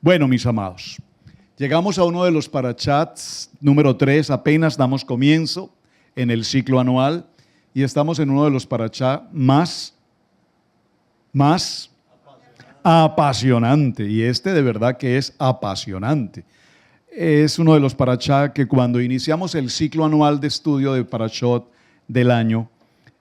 Bueno, mis amados, llegamos a uno de los parachats número 3, apenas damos comienzo en el ciclo anual y estamos en uno de los parachá más apasionante, y este de verdad que es apasionante. Es uno de los parachá que cuando iniciamos el ciclo anual de estudio de parashot del año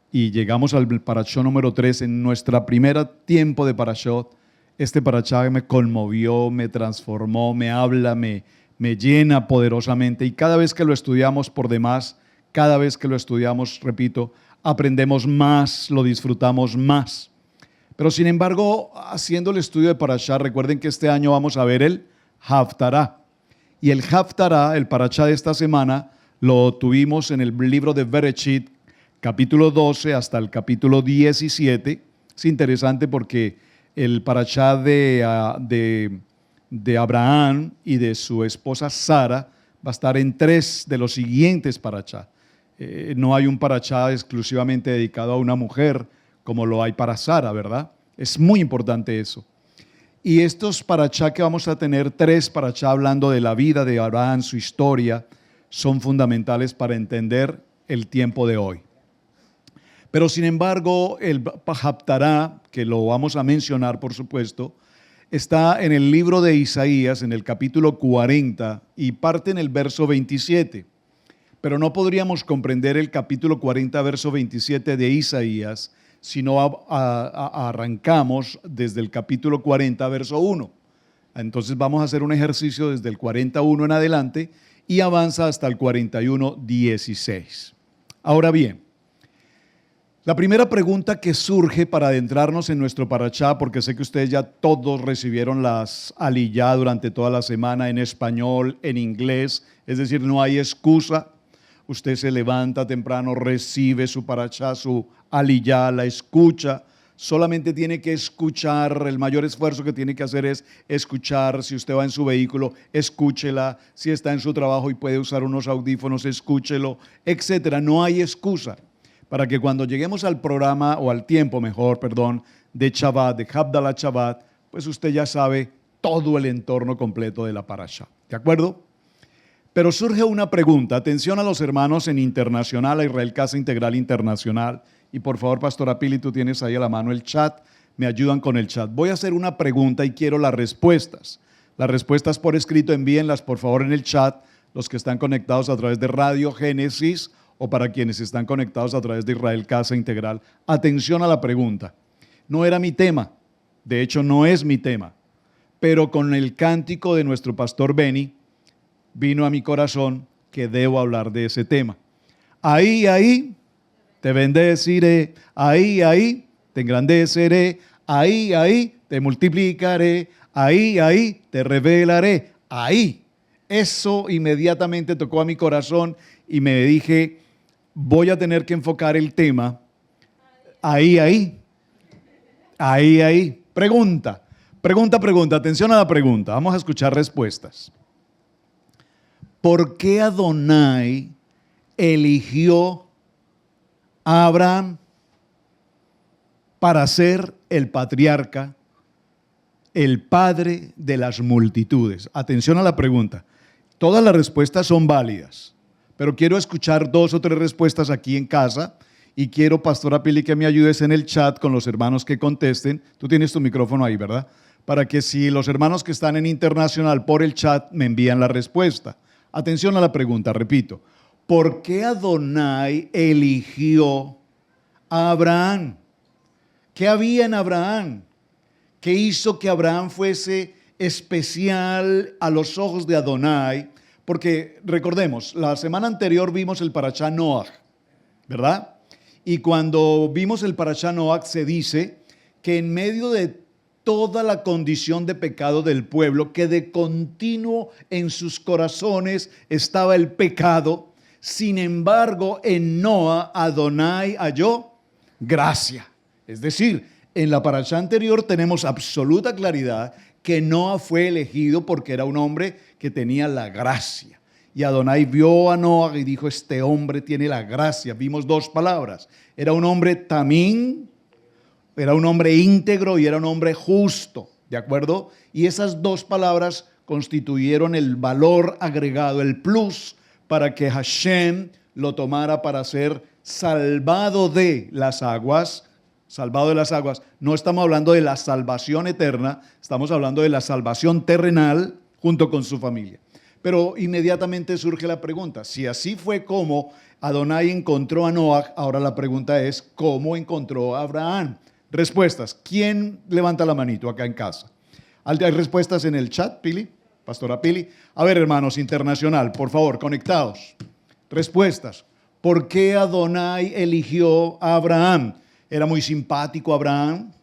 y llegamos al parashot número 3 en nuestra primera tiempo de parashot, este parashá me conmovió, me transformó, me habla, me llena poderosamente, y cada vez que lo estudiamos por demás, cada vez que lo estudiamos, repito, aprendemos más, lo disfrutamos más. Pero sin embargo, haciendo el estudio de parashá, recuerden que este año vamos a ver el Haftará. Y el Haftará, el parashá de esta semana, lo tuvimos en el libro de Bereshit, capítulo 12 hasta el capítulo 17. Es interesante porque el parashá de Abraham y de su esposa Sara va a estar en 3 de los siguientes parashá. No hay un parashá exclusivamente dedicado a una mujer como lo hay para Sara, ¿verdad? Es muy importante eso. Y estos parashá que vamos a tener, 3 parashá hablando de la vida de Abraham, su historia, son fundamentales para entender el tiempo de hoy. Pero sin embargo, el Haftará, que lo vamos a mencionar por supuesto, está en el libro de Isaías, en el capítulo 40, y parte en el verso 27. Pero no podríamos comprender el capítulo 40, verso 27 de Isaías, si no arrancamos desde el capítulo 40, verso 1. Entonces vamos a hacer un ejercicio desde el 41 en adelante y avanza hasta el 41, 16. Ahora bien, la primera pregunta que surge para adentrarnos en nuestro parashá, porque sé que ustedes ya todos recibieron las aliyá durante toda la semana en español, en inglés, es decir, no hay excusa. Usted se levanta temprano, recibe su parashá, su aliyá, la escucha. Solamente tiene que escuchar, el mayor esfuerzo que tiene que hacer es escuchar. Si usted va en su vehículo, escúchela. Si está en su trabajo y puede usar unos audífonos, escúchelo, etcétera. No hay excusa para que cuando lleguemos al programa, o al tiempo mejor, perdón, de Shabbat, de Havdalah Shabbat, pues usted ya sabe todo el entorno completo de la parashá. ¿De acuerdo? Pero surge una pregunta. Atención a los hermanos en Internacional, a Israel Casa Integral Internacional. Y por favor, Pastora Pili, tú tienes ahí a la mano el chat. Me ayudan con el chat. Voy a hacer una pregunta y quiero las respuestas. Las respuestas por escrito, envíenlas por favor en el chat. Los que están conectados a través de Radio Génesis o para quienes están conectados a través de Israel Casa Integral. Atención a la pregunta. No era mi tema. De hecho, no es mi tema. Pero con el cántico de nuestro pastor Benny, vino a mi corazón que debo hablar de ese tema. Ahí, te bendeciré, ahí, te engrandeceré, ahí, te multiplicaré, ahí, te revelaré, ahí. Eso inmediatamente tocó a mi corazón y me dije, voy a tener que enfocar el tema ahí. Pregunta, atención a la pregunta, vamos a escuchar respuestas. ¿Por qué Adonai eligió a Abraham para ser el patriarca, el padre de las multitudes? Atención a la pregunta. Todas las respuestas son válidas, pero quiero escuchar 2 o 3 respuestas aquí en casa y quiero, Pastora Pili, que me ayudes en el chat con los hermanos que contesten. Tú tienes tu micrófono ahí, ¿verdad? Para que si los hermanos que están en Internacional por el chat me envían la respuesta. Atención a la pregunta, repito. ¿Por qué Adonai eligió a Abraham? ¿Qué había en Abraham? ¿Qué hizo que Abraham fuese especial a los ojos de Adonai? Porque recordemos, la semana anterior vimos el parashá Noach, ¿verdad? Y cuando vimos el parashá Noach se dice que en medio de toda la condición de pecado del pueblo, que de continuo en sus corazones estaba el pecado, sin embargo en Noa Adonai halló gracia. Es decir, en la parashá anterior tenemos absoluta claridad que Noa fue elegido porque era un hombre que tenía la gracia. Y Adonai vio a Noa y dijo, este hombre tiene la gracia. Vimos 2 palabras. Era un hombre tamín, era un hombre íntegro y era un hombre justo. ¿de acuerdo? Y esas dos palabras constituyeron el valor agregado, el plus, para que Hashem lo tomara para ser salvado de las aguas. Salvado de las aguas. No estamos hablando de la salvación eterna, estamos hablando de la salvación terrenal junto con su familia. Pero inmediatamente surge la pregunta, si así fue como Adonai encontró a Noach, ahora la pregunta es, ¿cómo encontró a Abraham? Respuestas. ¿Quién levanta la manito acá en casa? ¿Hay respuestas en el chat, Pili? Pastora Pili. A ver, hermanos, internacional, por favor, conectados. Respuestas. ¿Por qué Adonai eligió a Abraham? Era muy simpático Abraham.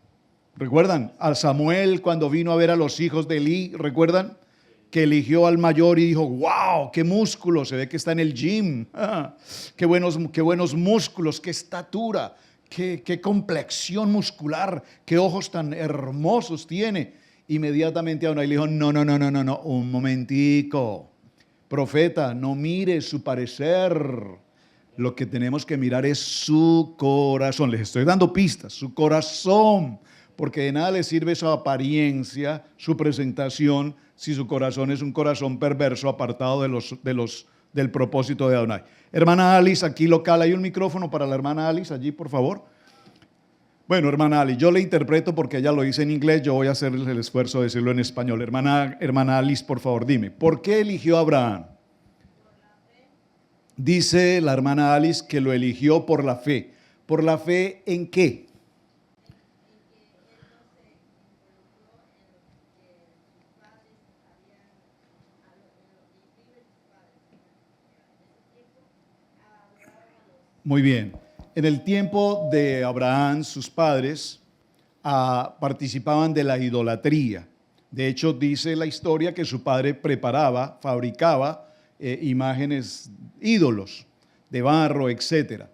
¿Recuerdan? A Samuel cuando vino a ver a los hijos de Elí, ¿recuerdan? Que eligió al mayor y dijo, wow, qué músculo, se ve que está en el gym. Qué buenos músculos, qué estatura, qué complexión muscular, qué ojos tan hermosos tiene. Inmediatamente Adonai le dijo, no, un momentico. Profeta, no mire su parecer. Lo que tenemos que mirar es su corazón. Les estoy dando pistas, su corazón. Porque de nada le sirve su apariencia, su presentación, si su corazón es un corazón perverso, apartado del propósito de Adonai. Hermana Alice, aquí local, ¿hay un micrófono para la hermana Alice allí, por favor? Bueno, hermana Alice, yo le interpreto porque ella lo dice en inglés, yo voy a hacer el esfuerzo de decirlo en español. Hermana Alice, por favor, dime, ¿por qué eligió a Abraham? Dice la hermana Alice que lo eligió por la fe. ¿Por la fe en qué? Muy bien. En el tiempo de Abraham, sus padres participaban de la idolatría. De hecho, dice la historia que su padre fabricaba imágenes, ídolos de barro, etc.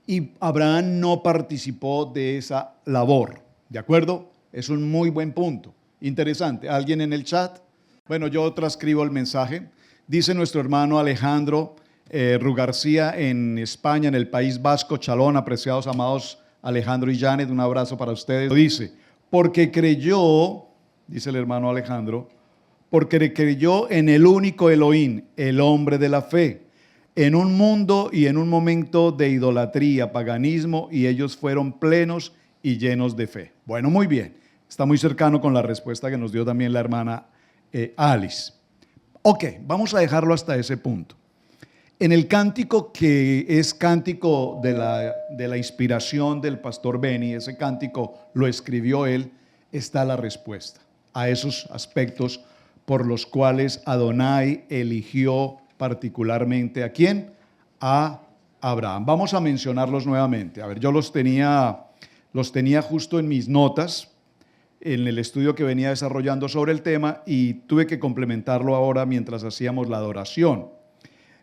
Y Abraham no participó de esa labor, ¿de acuerdo? Es un muy buen punto. Interesante. ¿Alguien en el chat? Bueno, yo transcribo el mensaje. Dice nuestro hermano Alejandro Rugarcía en España, en el País Vasco, Chalón, apreciados amados Alejandro y Janet, un abrazo para ustedes. Dice, porque creyó, dice el hermano Alejandro, porque creyó en el único Elohim, el hombre de la fe, en un mundo y en un momento de idolatría, paganismo, y ellos fueron plenos y llenos de fe. Bueno, muy bien. Está muy cercano con la respuesta que nos dio también la hermana Alice. Ok, vamos a dejarlo hasta ese punto. En el cántico que es cántico de la inspiración del pastor Benny, ese cántico lo escribió él, está la respuesta a esos aspectos por los cuales Adonai eligió particularmente ¿a quién? A Abraham. Vamos a mencionarlos nuevamente. A ver, yo los tenía justo en mis notas, en el estudio que venía desarrollando sobre el tema y tuve que complementarlo ahora mientras hacíamos la adoración.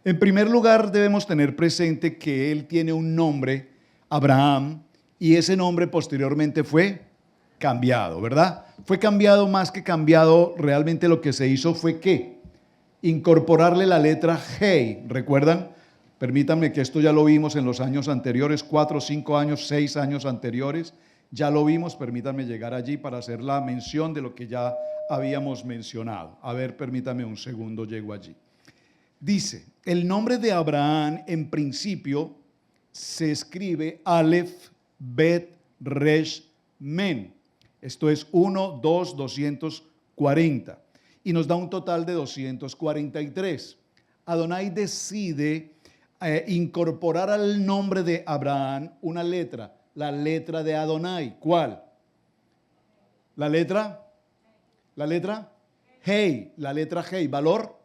En primer lugar, debemos tener presente que él tiene un nombre, Abraham, y ese nombre posteriormente fue cambiado, ¿verdad? Fue cambiado, más que cambiado, realmente lo que se hizo fue ¿qué? Incorporarle la letra Hei, ¿recuerdan? Permítanme que esto ya lo vimos en los años anteriores, 4, 5 años, 6 años anteriores, ya lo vimos, permítanme llegar allí para hacer la mención de lo que ya habíamos mencionado. A ver, permítanme un segundo, llego allí. Dice, el nombre de Abraham en principio se escribe Aleph, Bet, Resh, Men. Esto es 1, 2, 240. Y nos da un total de 243. Adonai decide incorporar al nombre de Abraham una letra, la letra de Adonai. ¿Cuál? ¿La letra? ¿La letra? Hei, la letra Hei. ¿Valor?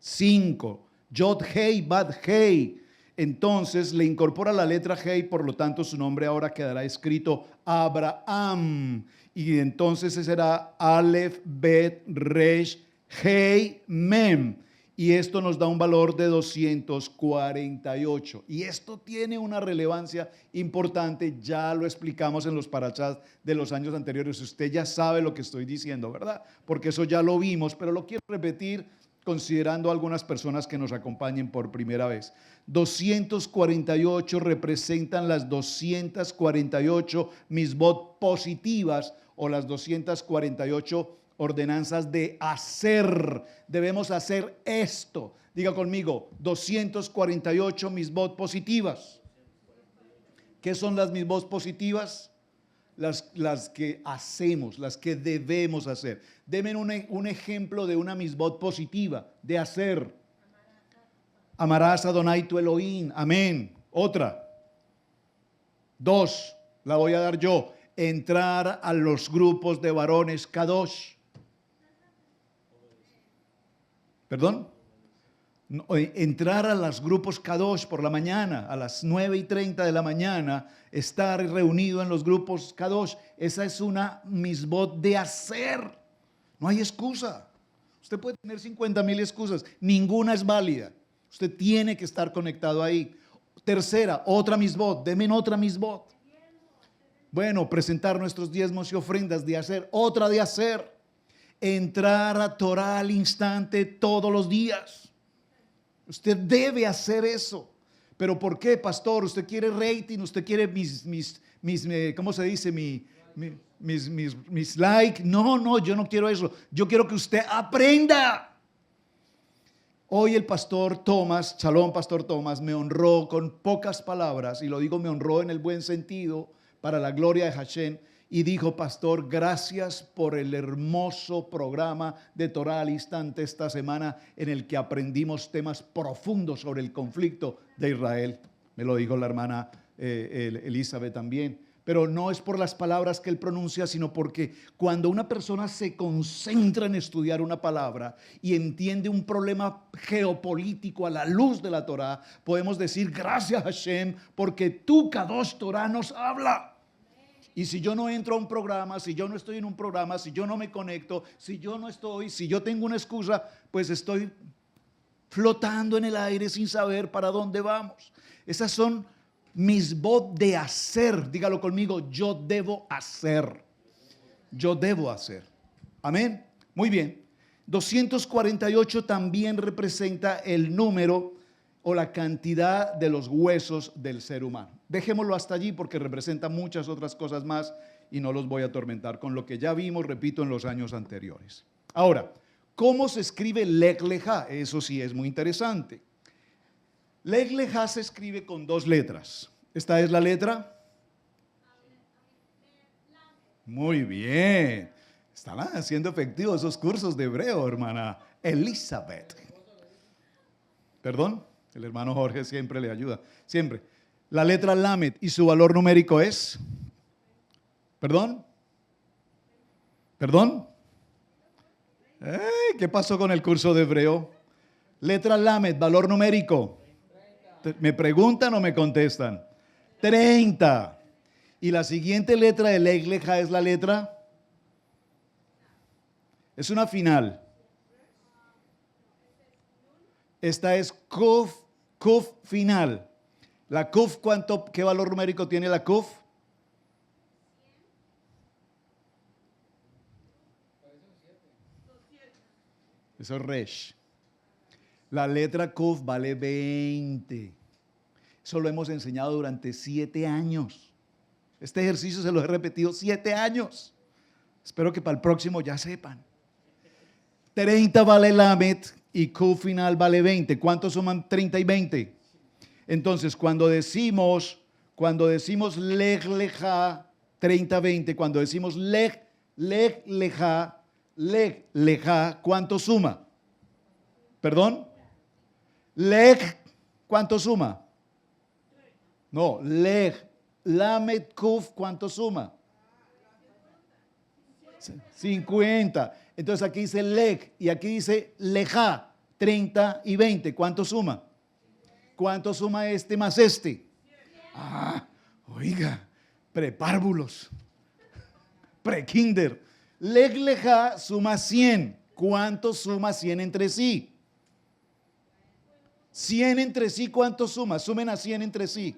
5. Yod Hei, Bad Hei. Entonces le incorpora la letra Hei, por lo tanto su nombre ahora quedará escrito Abraham. Y entonces ese será Aleph, Bet, Resh, Hei, Mem. Y esto nos da un valor de 248. Y esto tiene una relevancia importante, ya lo explicamos en los parachás de los años anteriores. Usted ya sabe lo que estoy diciendo, ¿verdad? Porque eso ya lo vimos, pero lo quiero repetir considerando a algunas personas que nos acompañen por primera vez. 248 representan las 248 misbot positivas o las 248 ordenanzas de hacer. Debemos hacer esto. Diga conmigo, 248 misbot positivas. ¿Qué son las misbot positivas? Las que hacemos, las que debemos hacer. Denme un ejemplo de una misbot positiva, de hacer. Amarás a Adonai tu Elohim. Amén. Otra. 2, la voy a dar yo. Entrar a los grupos de varones Kadosh. ¿Perdón? No, entrar a los grupos Kadosh por la mañana, a las 9:30 de la mañana, estar reunido en los grupos Kadosh. Esa es una misbot de hacer. No hay excusa. Usted puede tener 50,000 excusas, ninguna es válida. Usted tiene que estar conectado ahí. Tercera, otra misbot, denme otra misbot. Bueno, presentar nuestros diezmos y ofrendas, de hacer, otra de hacer. Entrar a Torah al instante todos los días. Usted debe hacer eso. ¿Pero por qué, pastor? ¿Usted quiere rating? ¿Usted quiere ¿cómo se dice? Mis like? No, yo no quiero eso. Yo quiero que usted aprenda. Hoy el pastor Tomás, Shalom pastor Tomás, me honró con pocas palabras, y lo digo me honró en el buen sentido, para la gloria de Hashem, y dijo: pastor, gracias por el hermoso programa de Torah al instante esta semana, en el que aprendimos temas profundos sobre el conflicto de Israel. Me lo dijo la hermana Elizabeth también. Pero no es por las palabras que él pronuncia, sino porque cuando una persona se concentra en estudiar una palabra y entiende un problema geopolítico a la luz de la Torah, podemos decir: gracias Hashem, porque tú, Kadosh Torah, nos habla. Y si yo no entro a un programa, si yo no estoy en un programa, si yo no me conecto, si yo tengo una excusa, pues estoy flotando en el aire sin saber para dónde vamos. Esas son misbot de hacer. Dígalo conmigo: yo debo hacer. Yo debo hacer. Amén. Muy bien. 248 también representa el número o la cantidad de los huesos del ser humano. Dejémoslo hasta allí, porque representa muchas otras cosas más y no los voy a atormentar con lo que ya vimos, repito, en los años anteriores. Ahora, ¿cómo se escribe Lech Lejá? Eso sí es muy interesante. Lech Lejá se escribe con 2 letras. Esta es la letra. Muy bien. Están haciendo efectivos esos cursos de hebreo, hermana Elizabeth. ¿Perdón? El hermano Jorge siempre le ayuda. Siempre. La letra Lamed, y su valor numérico es. ¿Perdón? ¿Perdón? ¿Qué pasó con el curso de hebreo? Letra Lamed, valor numérico. ¿Me preguntan o me contestan? 30. Y la siguiente letra de Lech Lejá es la letra. Es una final. Esta es Kuf final. La Kuf, ¿qué valor numérico tiene la Kuf? Eso es Resh. La letra Kuf vale 20. Eso lo hemos enseñado durante 7 años. Este ejercicio se lo he repetido 7 años. Espero que para el próximo ya sepan. 30 vale Lamed y Kuf final vale 20. ¿Cuántos suman 30 y 20? Entonces, cuando decimos Lech Lejá 30-20, cuando decimos Lech Lejá, ¿cuánto suma? ¿Perdón? Lech, ¿cuánto suma? No, Lech, Lamed, Kuf, ¿cuánto suma? 50. Entonces aquí dice Lech y aquí dice Lejá, 30 y 20. ¿Cuánto suma? ¿Cuánto suma este más este? Oiga, prepárvulos, prekinder. Lech Lejá suma 100. ¿Cuánto suma 100 entre sí? 100 entre sí, ¿cuánto suma? Sumen a 100 entre sí.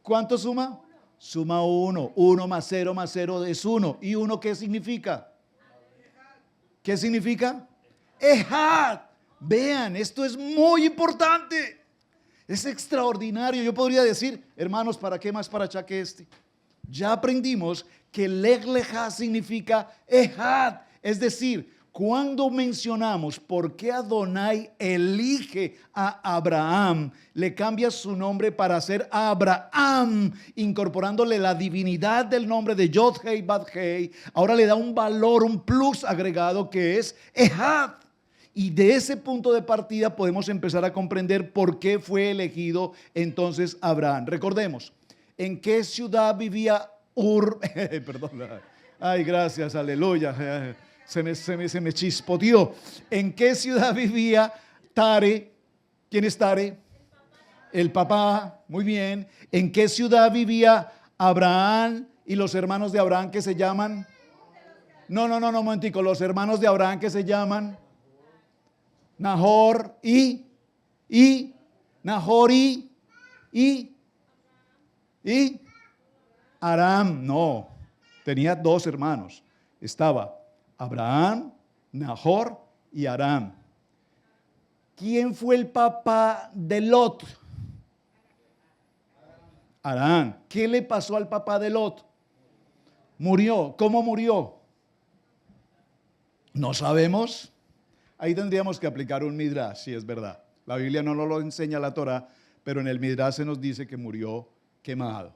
¿Cuánto suma? Suma 1. 1 más 0 más 0 es 1. ¿Y 1 qué significa? ¿Qué significa? Ejad. Vean, esto es muy importante. Es extraordinario. Yo podría decir, hermanos, ¿para qué más para allá que este? Ya aprendimos que Lech Lechá significa Ejad, es decir, cuando mencionamos por qué Adonai elige a Abraham, le cambia su nombre para ser Abraham, incorporándole la divinidad del nombre de Yod-Hei, Bad-Hei. Ahora le da un valor, un plus agregado que es Ejad. Y de ese punto de partida podemos empezar a comprender por qué fue elegido entonces Abraham. Recordemos, ¿en qué ciudad vivía Ur? Perdón. Ay, gracias, aleluya. Se me chispoteó. ¿En qué ciudad vivía Tare? ¿Quién es Tare? El papá. Muy bien. ¿En qué ciudad vivía Abraham y los hermanos de Abraham que se llaman? No, momentico. Los hermanos de Abraham que se llaman Nahor Nahor y Aram. No, tenía dos hermanos. Estaba Abraham, Nahor y Aram. ¿Quién fue el papá de Lot? Aram. ¿Qué le pasó al papá de Lot? Murió. ¿Cómo murió? No sabemos. Ahí tendríamos que aplicar un midrash, si es verdad. La Biblia no nos lo enseña la Torá, pero en el midrash se nos dice que murió quemado.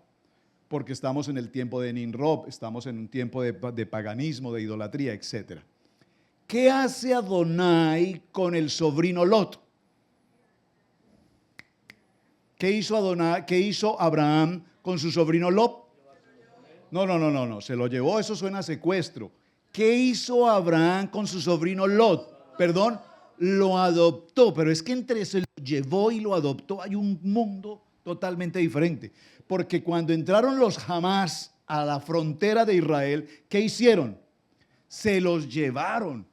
Porque estamos en el tiempo de Nimrod, estamos en un tiempo de paganismo, de idolatría, etc. ¿Qué hace Adonai con el sobrino Lot? ¿Qué hizo Abraham con su sobrino Lot? No, se lo llevó, eso suena a secuestro. ¿Qué hizo Abraham con su sobrino Lot? Perdón, lo adoptó, pero es que entre se lo llevó y lo adoptó hay un mundo totalmente diferente. Porque cuando entraron los Hamás a la frontera de Israel, ¿qué hicieron? Se los llevaron.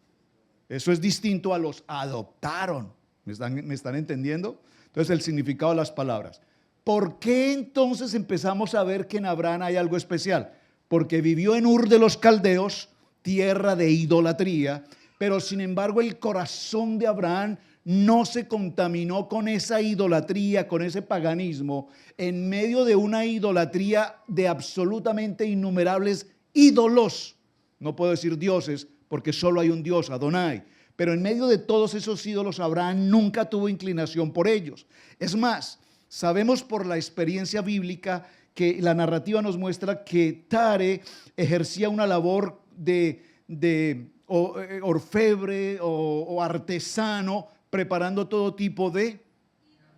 Eso es distinto a los adoptaron. ¿Me están entendiendo? Entonces el significado de las palabras. ¿Por qué entonces empezamos a ver que en Abraham hay algo especial? Porque vivió en Ur de los Caldeos, tierra de idolatría, pero sin embargo el corazón de Abraham no se contaminó con esa idolatría, con ese paganismo, en medio de una idolatría de absolutamente innumerables ídolos. No puedo decir dioses, porque solo hay un Dios, Adonai. Pero en medio de todos esos ídolos, Abraham nunca tuvo inclinación por ellos. Es más, sabemos por la experiencia bíblica que la narrativa nos muestra que Tare ejercía una labor de orfebre o artesano, preparando todo tipo de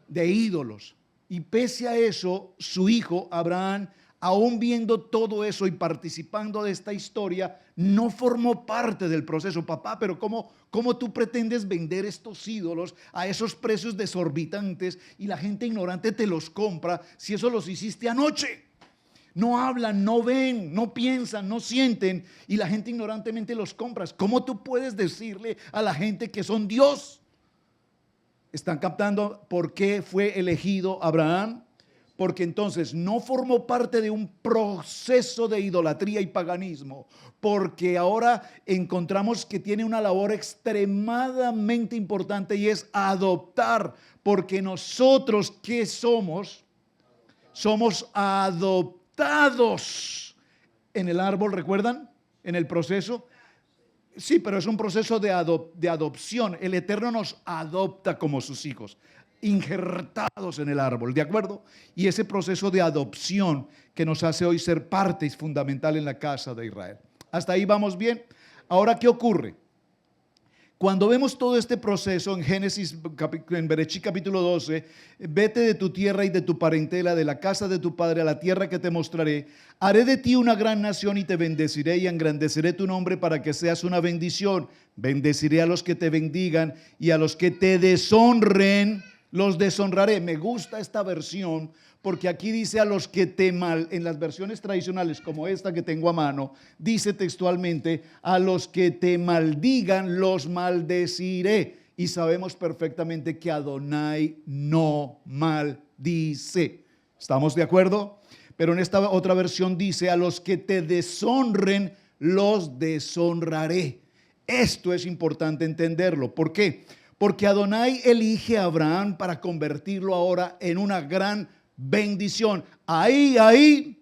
ídolos. Y pese a eso, su hijo Abraham, aún viendo todo eso y participando de esta historia, no formó parte del proceso. Papá, pero ¿cómo tú pretendes vender estos ídolos a esos precios desorbitantes y la gente ignorante te los compra si eso los hiciste anoche? No hablan, no ven, no piensan, no sienten y la gente ignorantemente los compra. ¿Cómo tú puedes decirle a la gente que son Dios? ¿Están captando por qué fue elegido Abraham? Porque entonces no formó parte de un proceso de idolatría y paganismo, porque ahora encontramos que tiene una labor extremadamente importante y es adoptar, porque nosotros, ¿qué somos? Somos adoptados en el árbol, ¿recuerdan? En el proceso. Sí, pero es un proceso de adopción. El Eterno nos adopta como sus hijos, injertados en el árbol, ¿de acuerdo? Y ese proceso de adopción que nos hace hoy ser parte fundamental en la casa de Israel. ¿Hasta ahí vamos bien? Ahora, ¿qué ocurre? Cuando vemos todo este proceso en Génesis, en Bereshit capítulo 12, vete de tu tierra y de tu parentela, de la casa de tu padre, a la tierra que te mostraré. Haré de ti una gran nación y te bendeciré y engrandeceré tu nombre para que seas una bendición. Bendeciré a los que te bendigan y a los que te deshonren, los deshonraré. Me gusta esta versión porque aquí dice a los que en las versiones tradicionales como esta que tengo a mano, dice textualmente, a los que te maldigan los maldeciré. Y sabemos perfectamente que Adonai no maldice. ¿Estamos de acuerdo? Pero en esta otra versión dice, a los que te deshonren los deshonraré. Esto es importante entenderlo. ¿Por qué? Porque Adonai elige a Abraham para convertirlo ahora en una gran bendición. Ahí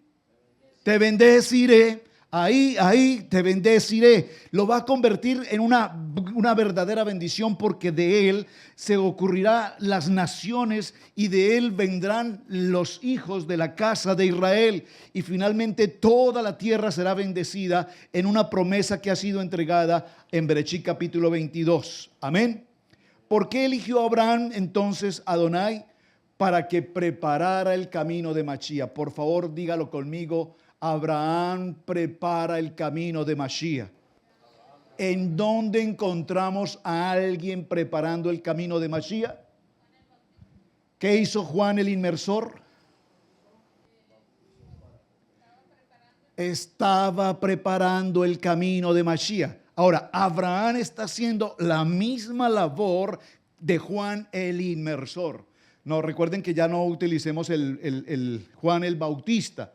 te bendeciré. Ahí te bendeciré. Lo va a convertir en una verdadera bendición, porque de él se ocurrirán las naciones y de él vendrán los hijos de la casa de Israel. Y finalmente toda la tierra será bendecida en una promesa que ha sido entregada en Bereshit capítulo 22. Amén. ¿Por qué eligió a Abraham entonces Adonai? Para que preparara el camino de Mashiach. Por favor, dígalo conmigo. Abraham prepara el camino de Mashiach. ¿En dónde encontramos a alguien preparando el camino de Mashiach? ¿Qué hizo Juan el Inmersor? Estaba preparando el camino de Mashiach. Ahora, Abraham está haciendo la misma labor de Juan el Inmersor. No, recuerden que ya no utilicemos el Juan el Bautista,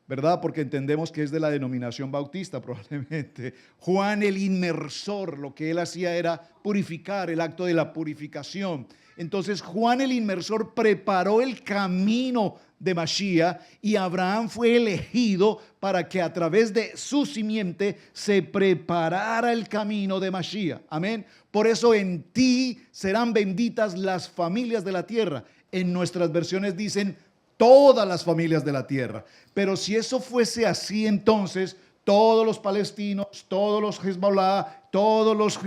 ¿verdad? Porque entendemos que es de la denominación bautista probablemente. Juan el Inmersor, lo que él hacía era purificar, el acto de la purificación. Entonces Juan el Inmersor preparó el camino de Mashiach y Abraham fue elegido para que a través de su simiente se preparara el camino de Mashiach. Amén. Por eso en ti serán benditas las familias de la tierra. En nuestras versiones dicen todas las familias de la tierra. Pero si eso fuese así, entonces todos los palestinos, todos los Hezbollah, todos los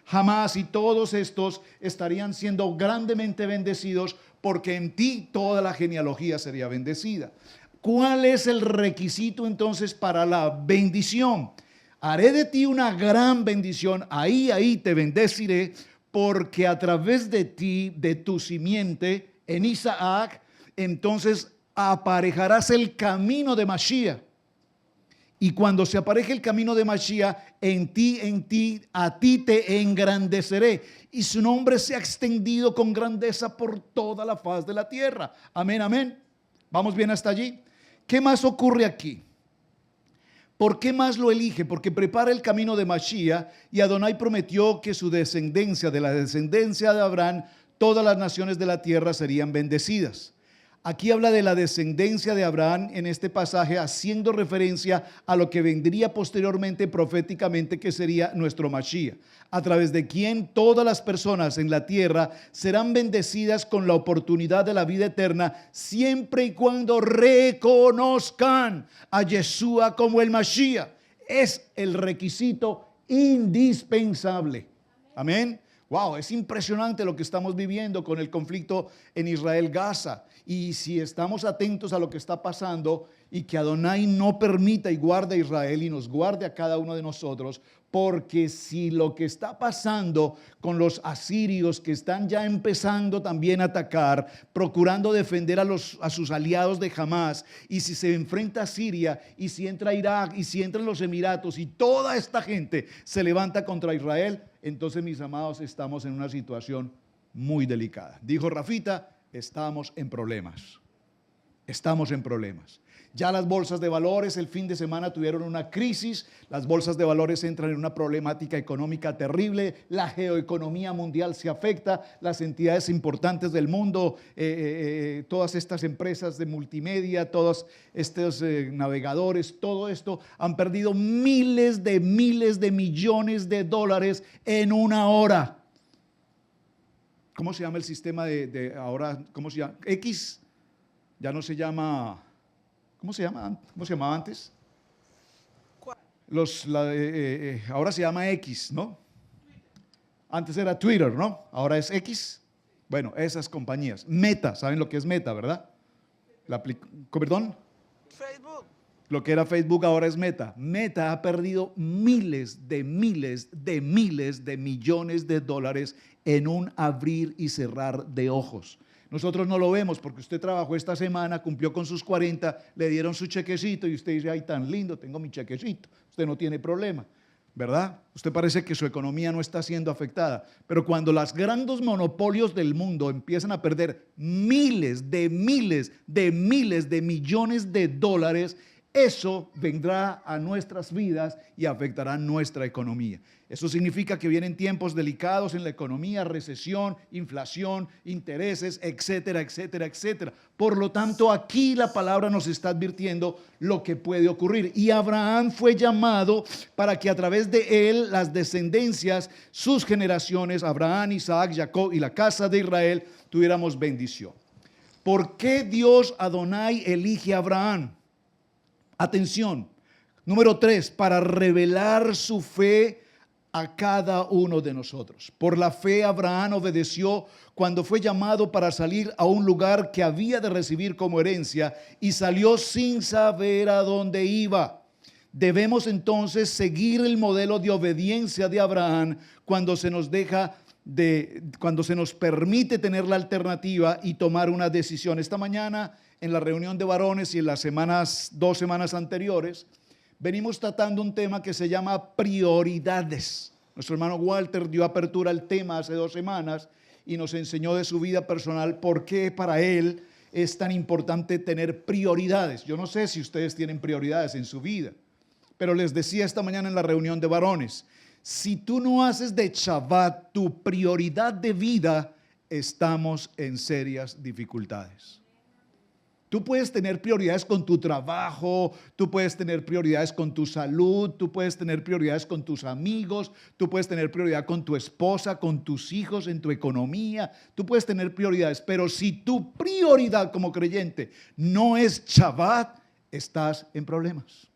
Hamas y todos estos estarían siendo grandemente bendecidos, porque en ti toda la genealogía sería bendecida. ¿Cuál es el requisito entonces para la bendición? Haré de ti una gran bendición, ahí te bendeciré, porque a través de ti, de tu simiente, en Isaac, entonces aparejarás el camino de Mashiach. Y cuando se apareje el camino de Mashiach, a ti te engrandeceré. Y su nombre se ha extendido con grandeza por toda la faz de la tierra. Amén, amén. ¿Vamos bien hasta allí? ¿Qué más ocurre aquí? ¿Por qué más lo elige? Porque prepara el camino de Mashiach y Adonai prometió que su descendencia, de la descendencia de Abraham, todas las naciones de la tierra serían bendecidas. Aquí habla de la descendencia de Abraham en este pasaje, haciendo referencia a lo que vendría posteriormente proféticamente, que sería nuestro Mashiach, a través de quien todas las personas en la tierra serán bendecidas con la oportunidad de la vida eterna, siempre y cuando reconozcan a Yeshua como el Mashiach. Es el requisito indispensable. Amén. Wow, es impresionante lo que estamos viviendo con el conflicto en Israel-Gaza. Y si estamos atentos a lo que está pasando, y que Adonai no permita y guarde a Israel y nos guarde a cada uno de nosotros, porque si lo que está pasando con los asirios, que están ya empezando también a atacar, procurando defender a sus aliados de Hamas, y si se enfrenta a Siria, y si entra Irak, y si entran los Emiratos, y toda esta gente se levanta contra Israel, entonces, mis amados, estamos en una situación muy delicada. Dijo Rafita, estamos en problemas. Estamos en problemas. Ya las bolsas de valores el fin de semana tuvieron una crisis. Las bolsas de valores entran en una problemática económica terrible. La geoeconomía mundial se afecta. Las entidades importantes del mundo, todas estas empresas de multimedia, todos estos navegadores, todo esto han perdido miles de millones de dólares en una hora. ¿Cómo se llama el sistema de ahora? ¿Cómo se llama? X. Ya no se llama. ¿Cómo se llama? ¿Cómo se llamaba antes? Ahora se llama X, ¿no? Antes era Twitter, ¿no? Ahora es X. Bueno, esas compañías. Meta, ¿saben lo que es Meta, verdad? ¿Perdón? Facebook. Lo que era Facebook ahora es Meta. Meta ha perdido miles de millones de dólares en un abrir y cerrar de ojos. Nosotros no lo vemos porque usted trabajó esta semana, cumplió con sus 40, le dieron su chequecito y usted dice, ay, tan lindo, tengo mi chequecito. Usted no tiene problema, ¿verdad? Usted parece que su economía no está siendo afectada. Pero cuando los grandes monopolios del mundo empiezan a perder miles de millones de dólares, eso vendrá a nuestras vidas y afectará nuestra economía. Eso significa que vienen tiempos delicados en la economía, recesión, inflación, intereses, etcétera, etcétera, etcétera. Por lo tanto, aquí la palabra nos está advirtiendo lo que puede ocurrir. Y Abraham fue llamado para que a través de él, las descendencias, sus generaciones, Abraham, Isaac, Jacob y la casa de Israel, tuviéramos bendición. ¿Por qué Dios Adonai elige a Abraham? Atención. Número 3, para revelar su fe a cada uno de nosotros. Por la fe Abraham obedeció cuando fue llamado para salir a un lugar que había de recibir como herencia y salió sin saber a dónde iba. Debemos entonces seguir el modelo de obediencia de Abraham cuando se nos cuando se nos permite tener la alternativa y tomar una decisión. Esta mañana en la reunión de varones y en las 2 semanas anteriores venimos tratando un tema que se llama prioridades. Nuestro hermano Walter dio apertura al tema hace 2 semanas y nos enseñó de su vida personal por qué para él es tan importante tener prioridades. Yo no sé si ustedes tienen prioridades en su vida, pero les decía esta mañana en la reunión de varones, si tú no haces de Shabbat tu prioridad de vida, estamos en serias dificultades. Tú puedes tener prioridades con tu trabajo, tú puedes tener prioridades con tu salud, tú puedes tener prioridades con tus amigos, tú puedes tener prioridad con tu esposa, con tus hijos, en tu economía, tú puedes tener prioridades, pero si tu prioridad como creyente no es Shabbat, estás en problemas.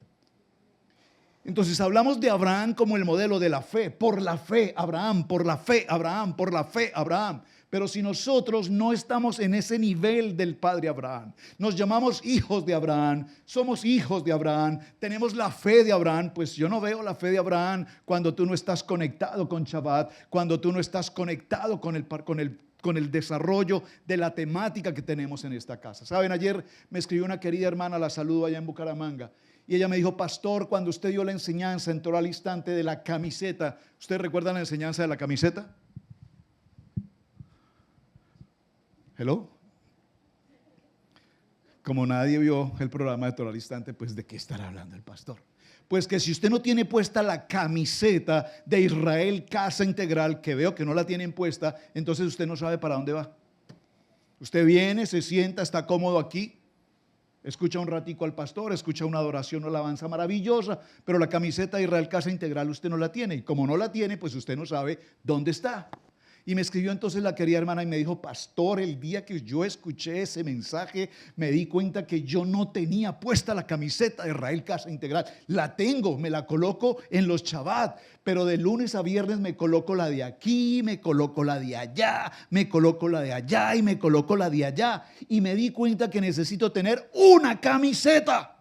Entonces hablamos de Abraham como el modelo de la fe, por la fe Abraham, por la fe Abraham, por la fe Abraham. Pero si nosotros no estamos en ese nivel del padre Abraham, nos llamamos hijos de Abraham, somos hijos de Abraham, tenemos la fe de Abraham, pues yo no veo la fe de Abraham cuando tú no estás conectado con Shabbat, cuando tú no estás conectado con el desarrollo de la temática que tenemos en esta casa. Saben, ayer me escribió una querida hermana, la saludo allá en Bucaramanga, y ella me dijo, pastor, cuando usted dio la enseñanza, entró al instante de la camiseta. ¿Usted recuerda la enseñanza de la camiseta? Hello. Como nadie vio el programa de Torah al Instante, pues ¿de qué estará hablando el pastor? Pues que si usted no tiene puesta la camiseta de Israel Casa Integral, que veo que no la tienen puesta, entonces usted no sabe para dónde va. Usted viene, se sienta, está cómodo aquí, escucha un ratico al pastor, escucha una adoración o alabanza maravillosa, pero la camiseta de Israel Casa Integral usted no la tiene. Y como no la tiene, pues usted no sabe dónde está. Y me escribió entonces la querida hermana y me dijo, pastor, el día que yo escuché ese mensaje, me di cuenta que yo no tenía puesta la camiseta de Israel Casa Integral. La tengo, me la coloco en los Shabbat, pero de lunes a viernes me coloco la de aquí, me coloco la de allá, me coloco la de allá y me coloco la de allá. Y me di cuenta que necesito tener una camiseta.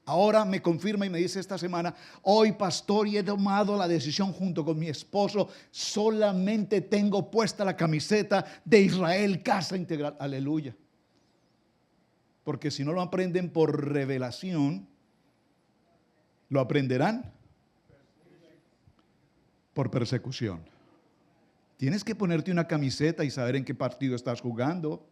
Ahora me confirma y me dice esta semana, hoy pastor, y he tomado la decisión junto con mi esposo, solamente tengo puesta la camiseta de Israel Casa Integral. Aleluya. Porque si no lo aprenden por revelación, lo aprenderán por persecución. Tienes que ponerte una camiseta y saber en qué partido estás jugando.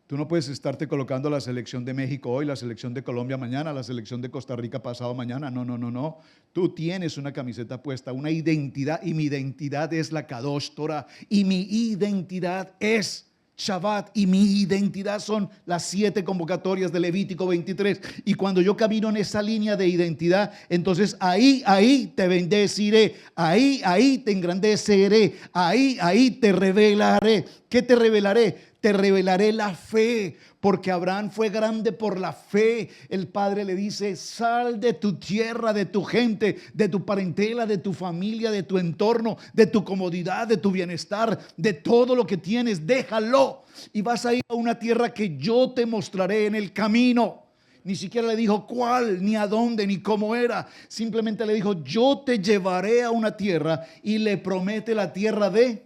Tú no puedes estarte colocando la selección de México hoy, la selección de Colombia mañana, la selección de Costa Rica pasado mañana. No. Tú tienes una camiseta puesta, una identidad, y mi identidad es la Kadosh Torah, y mi identidad es Shabbat, y mi identidad son las 7 convocatorias de Levítico 23. Y cuando yo camino en esa línea de identidad, entonces ahí te bendeciré, ahí te engrandeceré, ahí te revelaré. ¿Qué te revelaré? Te revelaré la fe, porque Abraham fue grande por la fe. El padre le dice, sal de tu tierra, de tu gente, de tu parentela, de tu familia, de tu entorno, de tu comodidad, de tu bienestar, de todo lo que tienes, déjalo y vas a ir a una tierra que yo te mostraré en el camino. Ni siquiera le dijo cuál, ni a dónde, ni cómo era. Simplemente le dijo, yo te llevaré a una tierra, y le promete la tierra de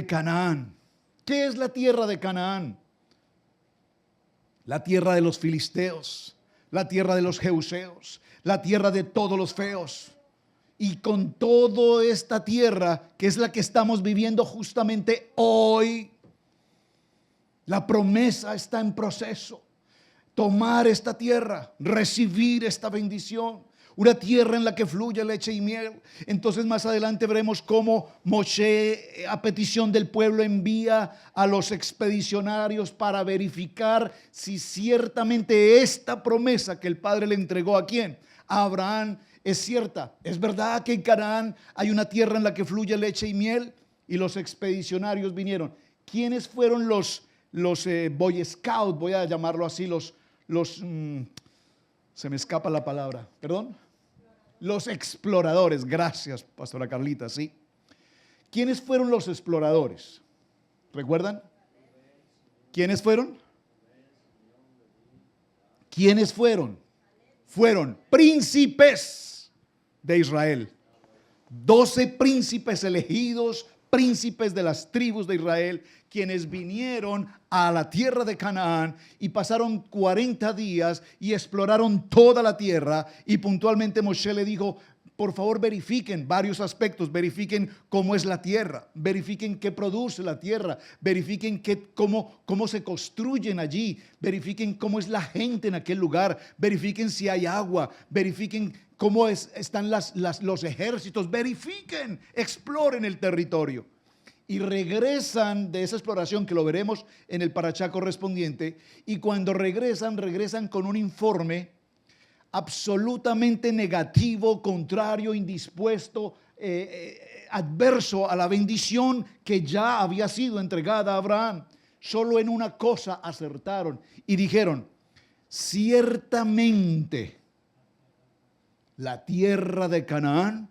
Canaán. ¿Qué es la tierra de Canaán? La tierra de los filisteos, la tierra de los jebuseos, la tierra de todos los feos. Y con toda esta tierra, que es la que estamos viviendo justamente hoy, la promesa está en proceso. tomar esta tierra, recibir esta bendición. Una tierra en la que fluye leche y miel. Entonces más adelante veremos cómo Moshe, a petición del pueblo, envía a los expedicionarios para verificar si ciertamente esta promesa que el Padre le entregó ¿a quién? A Abraham es cierta. Es verdad que en Canaán hay una tierra en la que fluye leche y miel. Y los expedicionarios vinieron. ¿Quiénes fueron los Boy Scouts? Voy a llamarlo así, se me escapa la palabra, perdón. Los exploradores, gracias, pastora Carlita, sí. ¿Quiénes fueron los exploradores? ¿Recuerdan? ¿Quiénes fueron? ¿Quiénes fueron? Fueron príncipes de Israel. 12 príncipes elegidos, príncipes de las tribus de Israel, quienes vinieron a la tierra de Canaán y pasaron 40 días y exploraron toda la tierra. Y puntualmente Moshe le dijo: por favor, verifiquen varios aspectos, verifiquen cómo es la tierra, verifiquen qué produce la tierra, verifiquen cómo se construyen allí, verifiquen cómo es la gente en aquel lugar, verifiquen si hay agua, verifiquen cómo están los ejércitos, verifiquen, exploren el territorio. Y regresan de esa exploración, que lo veremos en el parashá correspondiente, y cuando regresan con un informe absolutamente negativo, contrario, indispuesto, adverso a la bendición que ya había sido entregada a Abraham. Solo en una cosa acertaron y dijeron: ciertamente la tierra de Canaán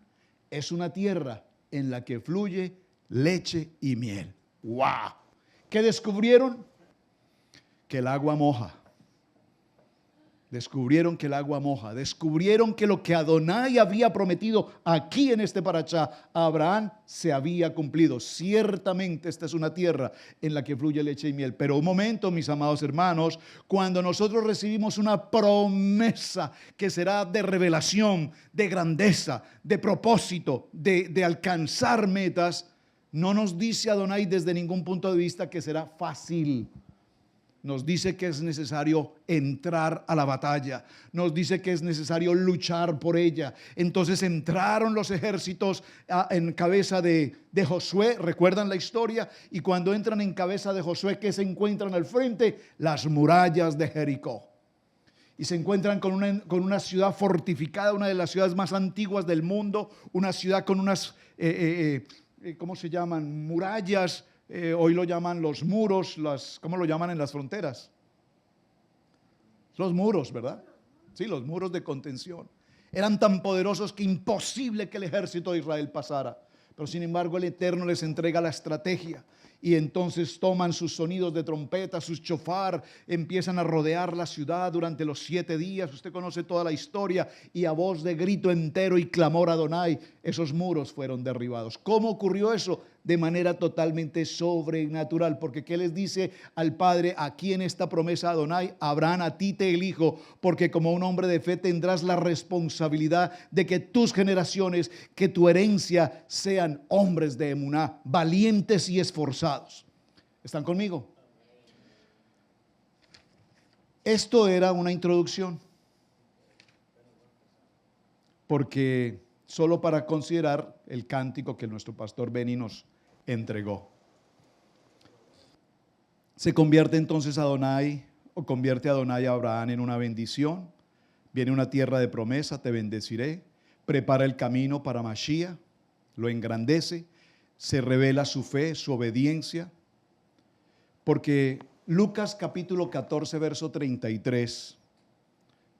es una tierra en la que fluye leche y miel. ¡Wow! ¿Qué descubrieron? Que el agua moja. Descubrieron que el agua moja. Descubrieron que lo que Adonai había prometido aquí en este parashá a Abraham se había cumplido. Ciertamente esta es una tierra en la que fluye leche y miel. Pero un momento, mis amados hermanos, cuando nosotros recibimos una promesa que será de revelación, de grandeza, de propósito, de alcanzar metas, no nos dice Adonai desde ningún punto de vista que será fácil. Nos dice que es necesario entrar a la batalla. Nos dice que es necesario luchar por ella. Entonces entraron los ejércitos en cabeza de Josué. ¿Recuerdan la historia? Y cuando entran en cabeza de Josué, ¿qué se encuentran al frente? Las murallas de Jericó. Y se encuentran con una ciudad fortificada, una de las ciudades más antiguas del mundo. Una ciudad con unas, ¿cómo se llaman? Murallas. Hoy lo llaman los muros, ¿cómo lo llaman en las fronteras? Los muros, ¿verdad? Sí, los muros de contención. Eran tan poderosos que imposible que el ejército de Israel pasara. Pero sin embargo el Eterno les entrega la estrategia. Y entonces toman sus sonidos de trompeta, sus chofar, empiezan a rodear la ciudad durante los 7 días. Usted conoce toda la historia. Y a voz de grito entero y clamor a Adonai, esos muros fueron derribados. ¿Cómo ocurrió eso? De manera totalmente sobrenatural. Porque ¿qué les dice al Padre aquí en esta promesa Adonai? Abraham, a ti te elijo, porque como un hombre de fe tendrás la responsabilidad de que tus generaciones, que tu herencia sean hombres de emuná, valientes y esforzados. ¿Están conmigo? Esto era una introducción, porque solo para considerar el cántico que nuestro pastor Benny nos entregó. Se convierte entonces Adonai, o convierte Adonai a Abraham en una bendición. Viene una tierra de promesa, te bendeciré. Prepara el camino para Mashiach, lo engrandece. Se revela su fe, su obediencia. Porque Lucas capítulo 14, verso 33,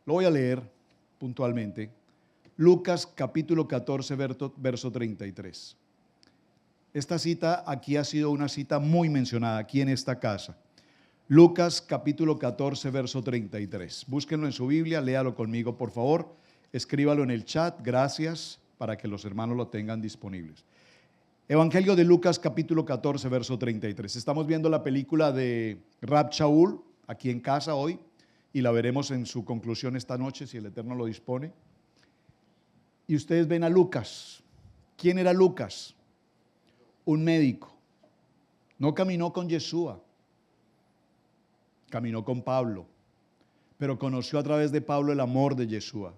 lo voy a leer puntualmente. Lucas capítulo 14, verso 33. Esta cita aquí ha sido una cita muy mencionada aquí en esta casa. Lucas capítulo 14, verso 33. Búsquenlo en su Biblia, léalo conmigo por favor. Escríbalo en el chat, gracias, para que los hermanos lo tengan disponibles. Evangelio de Lucas capítulo 14, verso 33. Estamos viendo la película de Rab Shaul aquí en casa hoy y la veremos en su conclusión esta noche si el Eterno lo dispone. Y ustedes ven a Lucas. ¿Quién era Lucas? Un médico. No caminó con Yeshua, caminó con Pablo, pero conoció a través de Pablo el amor de Yeshua.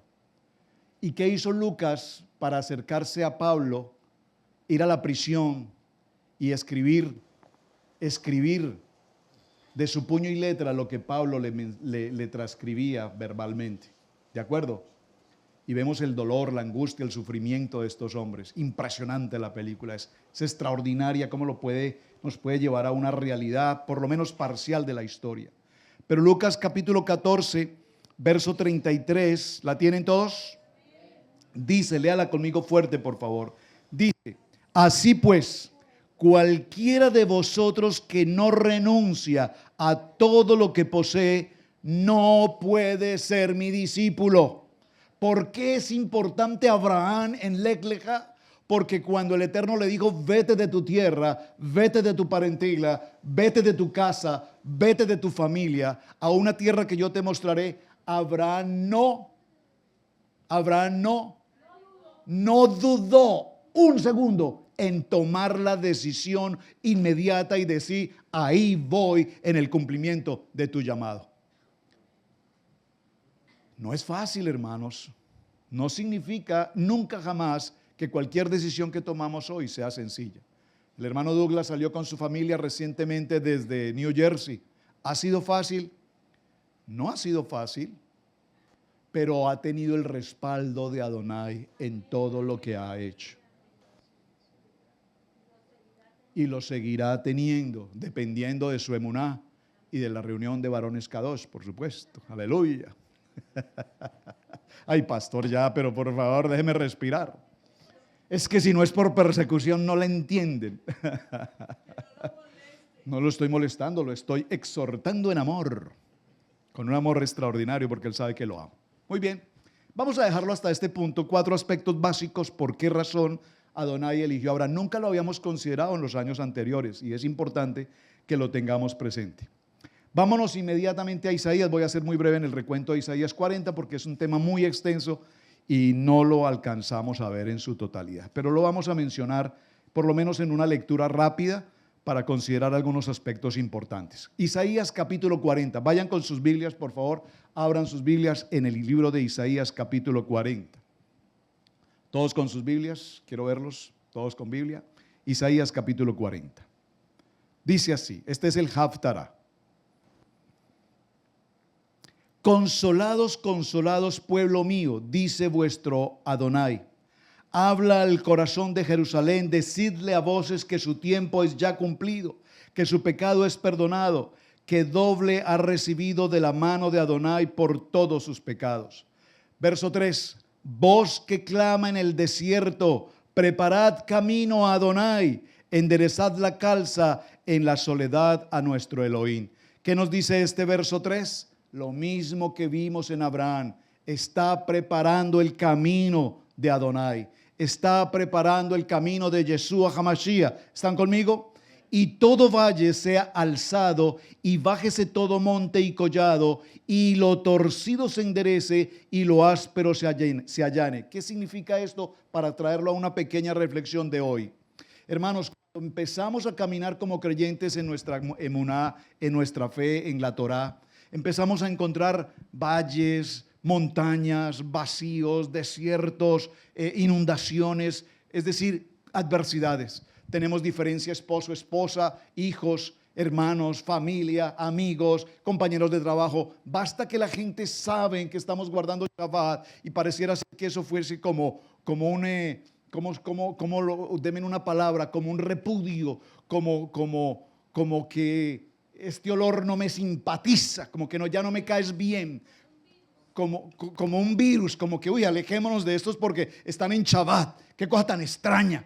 ¿Y qué hizo Lucas para acercarse a Pablo? Ir a la prisión y escribir de su puño y letra lo que Pablo le transcribía verbalmente. ¿De acuerdo? Y vemos el dolor, la angustia, el sufrimiento de estos hombres. Impresionante la película, es extraordinaria cómo nos puede llevar a una realidad, por lo menos parcial, de la historia. Pero Lucas capítulo 14, verso 33, ¿la tienen todos? Dice, léala conmigo fuerte, por favor. Dice, así pues, cualquiera de vosotros que no renuncia a todo lo que posee, no puede ser mi discípulo. ¿Por qué es importante Abraham en Lech Lecha? Porque cuando el Eterno le dijo, vete de tu tierra, vete de tu parentela, vete de tu casa, vete de tu familia, a una tierra que yo te mostraré, Abraham no dudó un segundo en tomar la decisión inmediata y decir, ahí voy en el cumplimiento de tu llamado. No es fácil, hermanos. No significa nunca jamás que cualquier decisión que tomamos hoy sea sencilla. El hermano Douglas salió con su familia recientemente desde New Jersey. ¿Ha sido fácil? No ha sido fácil, pero ha tenido el respaldo de Adonai en todo lo que ha hecho. Y lo seguirá teniendo, dependiendo de su emuná y de la reunión de varones Kadosh, por supuesto. Aleluya. Ay, pastor, ya, pero por favor, déjeme respirar. Es que si no es por persecución, no la entienden. No lo estoy molestando, lo estoy exhortando en amor. Con un amor extraordinario, porque Él sabe que lo amo. Muy bien, vamos a dejarlo hasta este punto. 4 aspectos básicos, por qué razón Adonai eligió a Abraham. Nunca lo habíamos considerado en los años anteriores y es importante que lo tengamos presente. Vámonos inmediatamente a Isaías. Voy a ser muy breve en el recuento de Isaías 40 porque es un tema muy extenso y no lo alcanzamos a ver en su totalidad. Pero lo vamos a mencionar por lo menos en una lectura rápida para considerar algunos aspectos importantes. Isaías capítulo 40. Vayan con sus Biblias, por favor. Abran sus Biblias en el libro de Isaías capítulo 40. Todos con sus Biblias. Quiero verlos. Todos con Biblia. Isaías capítulo 40. Dice así. Este es el Haftarah. Consolados, consolados, pueblo mío, dice vuestro Adonai. Habla al corazón de Jerusalén, decidle a voces que su tiempo es ya cumplido, que su pecado es perdonado, que doble ha recibido de la mano de Adonai por todos sus pecados. Verso 3, voz que clama en el desierto, preparad camino a Adonai, enderezad la calza en la soledad a nuestro Elohim. ¿Qué nos dice este verso 3? Lo mismo que vimos en Abraham, está preparando el camino de Adonai, está preparando el camino de Yeshua HaMashiach. ¿Están conmigo? Y todo valle sea alzado y bájese todo monte y collado y lo torcido se enderece y lo áspero se allane. ¿Qué significa esto para traerlo a una pequeña reflexión de hoy? Hermanos, cuando empezamos a caminar como creyentes en nuestra emuná, en nuestra fe, en la Torá, empezamos a encontrar valles, montañas, vacíos, desiertos, inundaciones, es decir, adversidades. Tenemos diferencia esposo, esposa, hijos, hermanos, familia, amigos, compañeros de trabajo. Basta que la gente sabe que estamos guardando Shabbat y pareciera ser que eso fuese como denme una palabra, como un repudio, como que este olor no me simpatiza, como que ya no me caes bien, como un virus, como que, alejémonos de estos porque están en Shabbat. Qué cosa tan extraña.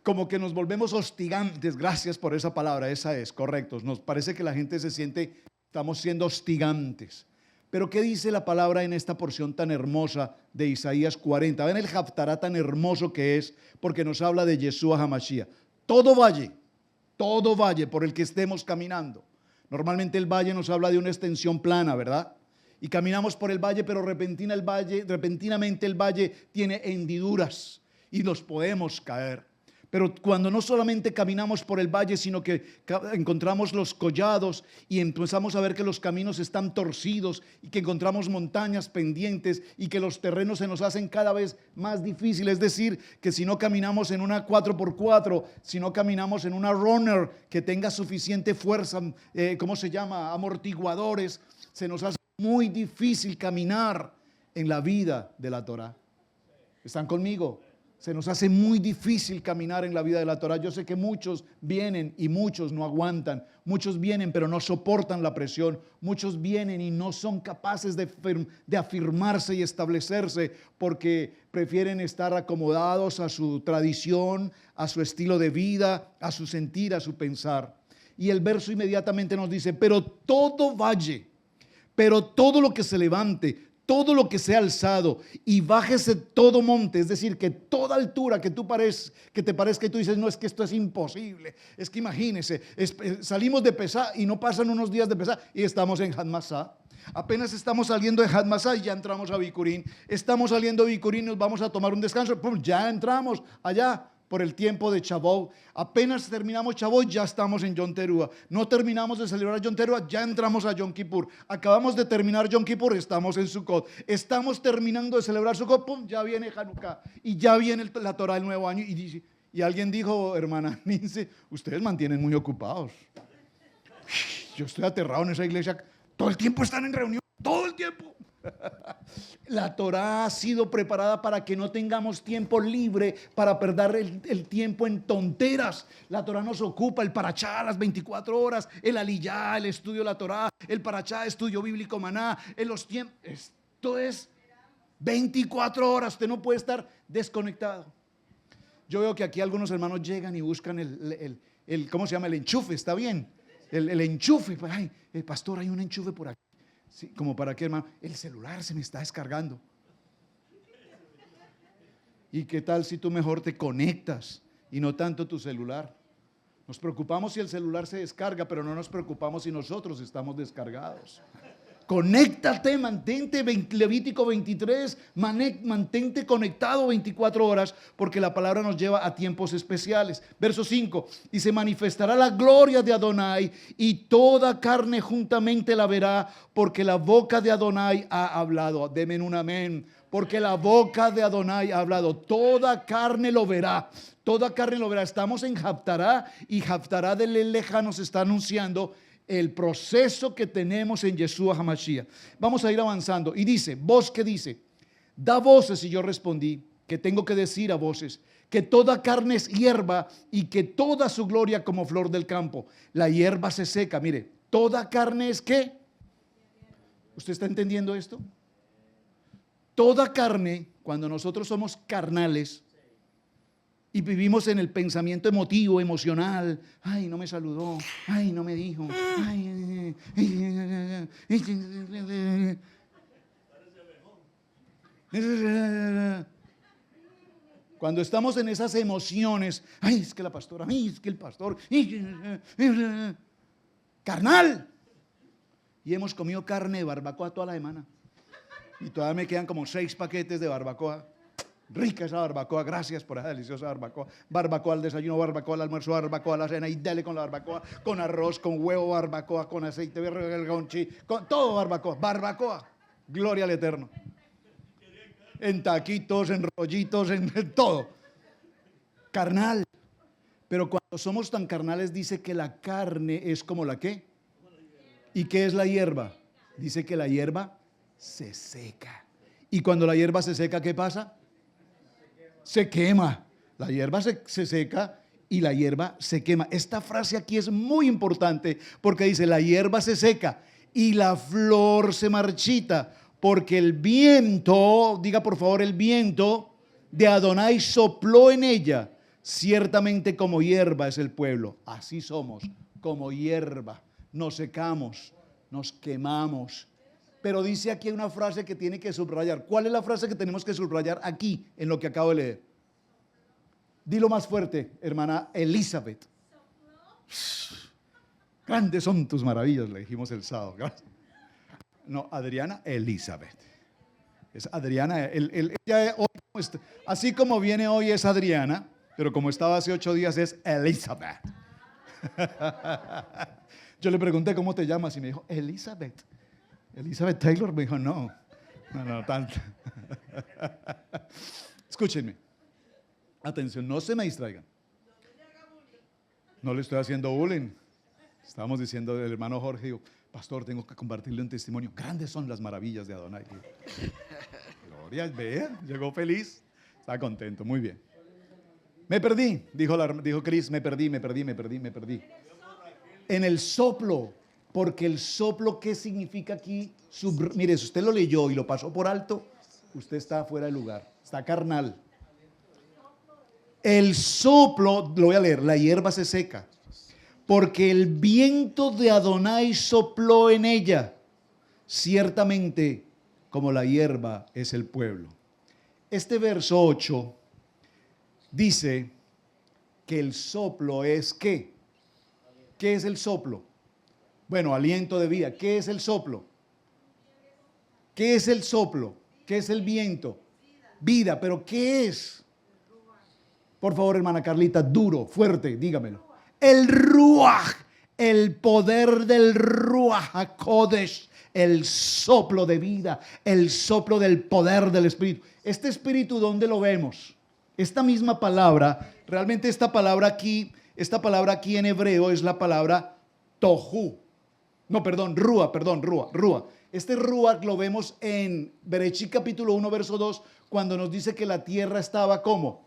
Como que nos volvemos hostigantes. Gracias por esa palabra, esa es, correcto. Nos parece que la gente se siente, estamos siendo hostigantes. Pero ¿qué dice la palabra en esta porción tan hermosa de Isaías 40? Ven el Haftará tan hermoso que es, porque nos habla de Yeshua HaMashiach. Todo valle por el que estemos caminando. Normalmente el valle nos habla de una extensión plana, ¿verdad? Y caminamos por el valle, pero repentinamente el valle tiene hendiduras y nos podemos caer. Pero cuando no solamente caminamos por el valle, sino que encontramos los collados y empezamos a ver que los caminos están torcidos y que encontramos montañas pendientes y que los terrenos se nos hacen cada vez más difíciles. Es decir, que si no caminamos en una 4x4, si no caminamos en una runner que tenga suficiente fuerza, ¿cómo se llama? Amortiguadores, se nos hace muy difícil caminar en la vida de la Torá. ¿Están conmigo? Se nos hace muy difícil caminar en la vida de la Torá. Yo sé que muchos vienen y muchos no aguantan. Muchos vienen pero no soportan la presión. Muchos vienen y no son capaces de afirmarse y establecerse porque prefieren estar acomodados a su tradición, a su estilo de vida, a su sentir, a su pensar. Y el verso inmediatamente nos dice, pero todo valle, pero todo lo que se levante, todo lo que sea alzado y bájese todo monte, es decir, que toda altura que te parezca y tú dices, no, es que esto es imposible, es que imagínese, salimos de Pesá y no pasan unos días de Pesá y estamos en Hadmasá. Apenas estamos saliendo de Hadmasá y ya entramos a Bikurín. Estamos saliendo de Bikurín, nos vamos a tomar un descanso, ¡pum!, ya entramos allá por el tiempo de Chabot. Apenas terminamos Chabot, ya estamos en Yom Teruah. No terminamos de celebrar Yom Teruah, ya entramos a Yom Kippur. Acabamos de terminar Yom Kippur, estamos en Sukkot. Estamos terminando de celebrar Sukkot, ¡pum!, ya viene Hanukkah. Y ya viene la Torah del nuevo año. Y alguien dijo, hermana Nince, ustedes mantienen muy ocupados. Yo estoy aterrado en esa iglesia. Todo el tiempo están en reunión, todo el tiempo. La Torá ha sido preparada para que no tengamos tiempo libre para perder el tiempo en tonteras. La Torá nos ocupa, el parachá, las 24 horas, el aliyá, el estudio de la Torá, el parachá, estudio bíblico maná, en los tiempos. Esto es 24 horas, usted no puede estar desconectado. Yo veo que aquí algunos hermanos llegan y buscan ¿cómo se llama? El enchufe, ¿está bien? El enchufe. Ay, pastor, hay un enchufe por aquí. Sí, ¿como para qué, hermano? El celular se me está descargando. ¿Y qué tal si tú mejor te conectas y no tanto tu celular? Nos preocupamos si el celular se descarga, pero no nos preocupamos si nosotros estamos descargados. Conéctate, mantente, Levítico 23, mantente conectado 24 horas, porque la palabra nos lleva a tiempos especiales. Verso 5, y se manifestará la gloria de Adonai, y toda carne juntamente la verá, porque la boca de Adonai ha hablado. Denme un amén. Porque la boca de Adonai ha hablado. Toda carne lo verá. Toda carne lo verá. Estamos en Haftará, y Haftará de Leleja nos está anunciando el proceso que tenemos en Yeshua HaMashiach. Vamos a ir avanzando. Y dice, ¿vos qué dice? Da voces. Y yo respondí, que tengo que decir a voces, que toda carne es hierba y que toda su gloria como flor del campo. La hierba se seca. Mire, toda carne es ¿qué? ¿Usted está entendiendo esto? Toda carne, cuando nosotros somos carnales y vivimos en el pensamiento emotivo, emocional, ay, no me saludó, ay, no me dijo, ay, cuando estamos en esas emociones, ay, es que la pastora, ay, es que el pastor, carnal, y hemos comido carne de barbacoa toda la semana, y todavía me quedan como 6 paquetes de barbacoa. Rica esa barbacoa, gracias por esa deliciosa barbacoa. Barbacoa al desayuno, barbacoa al almuerzo, barbacoa a la cena, y dale con la barbacoa, con arroz, con huevo, barbacoa, con aceite verde, con todo barbacoa, barbacoa. Gloria al Eterno. En taquitos, en rollitos, en todo. Carnal. Pero cuando somos tan carnales, dice que la carne es como la ¿qué? ¿Y qué es la hierba? Dice que la hierba se seca. Y cuando la hierba se seca, ¿qué pasa? Se quema. La hierba se seca y la hierba se quema. Esta frase aquí es muy importante porque dice, la hierba se seca y la flor se marchita, porque el viento, diga por favor, el viento de Adonai sopló en ella. Ciertamente como hierba es el pueblo. Así somos, como hierba. Nos secamos, nos quemamos. Pero dice aquí una frase que tiene que subrayar. ¿Cuál es la frase que tenemos que subrayar aquí en lo que acabo de leer? Dilo más fuerte, hermana Elizabeth. Grandes son tus maravillas, le dijimos el sábado. Gracias. No, Adriana Elizabeth. Es Adriana, ella hoy, así como viene hoy es Adriana, pero como estaba hace 8 días es Elizabeth. Yo le pregunté, ¿cómo te llamas? Y me dijo, Elizabeth. Elizabeth Taylor. Me dijo, no, tanto. Escúchenme. Atención, no se me distraigan. No le estoy haciendo bullying. Estábamos diciendo del hermano Jorge, digo, pastor, tengo que compartirle un testimonio. Grandes son las maravillas de Adonai. Gloria, vea, llegó feliz. Está contento, muy bien. Me perdí, dijo Cris, me perdí. En el soplo, porque el soplo, ¿qué significa aquí? Mire, si usted lo leyó y lo pasó por alto, usted está fuera de lugar, está carnal. El soplo, lo voy a leer, la hierba se seca, porque el viento de Adonai sopló en ella, ciertamente como la hierba es el pueblo. Este verso 8 dice que el soplo es ¿qué? ¿Qué es el soplo? Bueno, aliento de vida. ¿Qué es el soplo? ¿Qué es el soplo? ¿Qué es el viento? Vida, pero ¿qué es? Por favor, hermana Carlita, duro, fuerte, dígamelo. El Ruach, el poder del Ruach HaKodesh, el soplo de vida, el soplo del poder del Espíritu. Este Espíritu, ¿dónde lo vemos? Esta misma palabra, realmente esta palabra aquí en hebreo es la palabra tohu. No, perdón, rúa. Este ruach lo vemos en Bereshit capítulo 1, verso 2, cuando nos dice que la tierra estaba ¿cómo?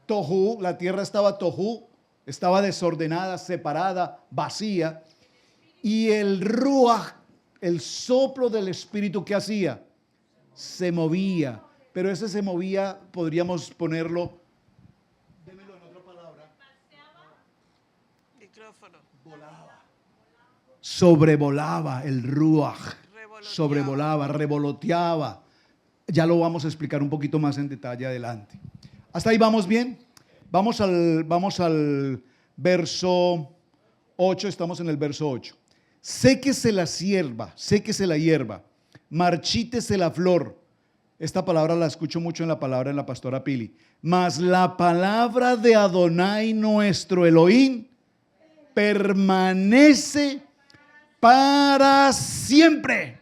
Tohu, la tierra estaba tohu, estaba desordenada, separada, vacía. Y el ruach, el soplo del Espíritu, ¿qué hacía? Se movía. Pero ese se movía, podríamos ponerlo, démelo en otra palabra. Micrófono. Volaba. Sobrevolaba el ruach. Sobrevolaba, revoloteaba. Ya lo vamos a explicar un poquito más en detalle adelante. ¿Hasta ahí vamos bien? Vamos al verso 8, estamos en el verso 8. Séquese la hierba, marchítese la flor. Esta palabra la escucho mucho en la pastora Pili. Mas la palabra de Adonai nuestro Elohim permanece para siempre.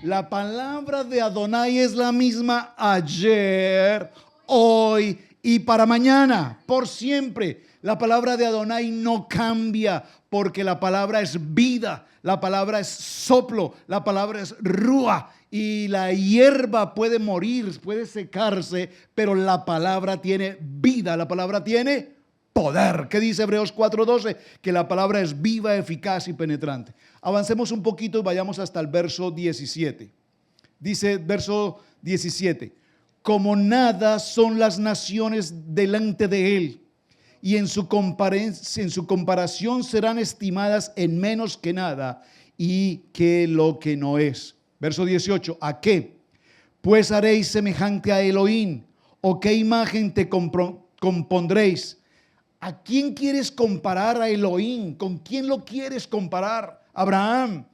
La palabra de Adonai es la misma ayer, hoy y para mañana, por siempre. La palabra de Adonai no cambia porque la palabra es vida, la palabra es soplo, la palabra es rúa. Y la hierba puede morir, puede secarse, pero la palabra tiene vida, la palabra tiene poder. ¿Qué dice Hebreos 4:12? Que la palabra es viva, eficaz y penetrante. Avancemos un poquito y vayamos hasta el verso 17. Dice verso 17, como nada son las naciones delante de él, y en su comparación serán estimadas en menos que nada, y que lo que no es. Verso 18, ¿a qué? Pues haréis semejante a Elohim, o qué imagen te compondréis. ¿A quién quieres comparar a Elohim? ¿Con quién lo quieres comparar? Abraham,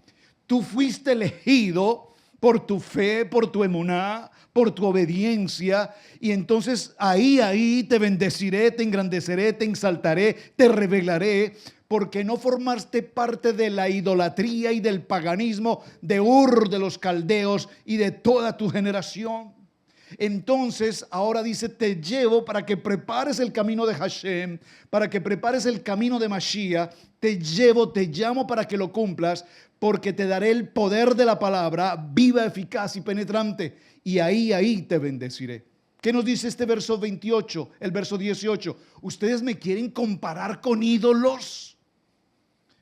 tú fuiste elegido por tu fe, por tu emuná, por tu obediencia, y entonces ahí te bendeciré, te engrandeceré, te exaltaré, te revelaré, porque no formaste parte de la idolatría y del paganismo de Ur, de los caldeos y de toda tu generación. Entonces ahora dice, te llevo para que prepares el camino de Hashem, para que prepares el camino de Mashiach. Te llamo para que lo cumplas, porque te daré el poder de la palabra, viva, eficaz y penetrante, y ahí te bendeciré. ¿Qué nos dice este verso 28, el verso 18? ¿Ustedes me quieren comparar con ídolos?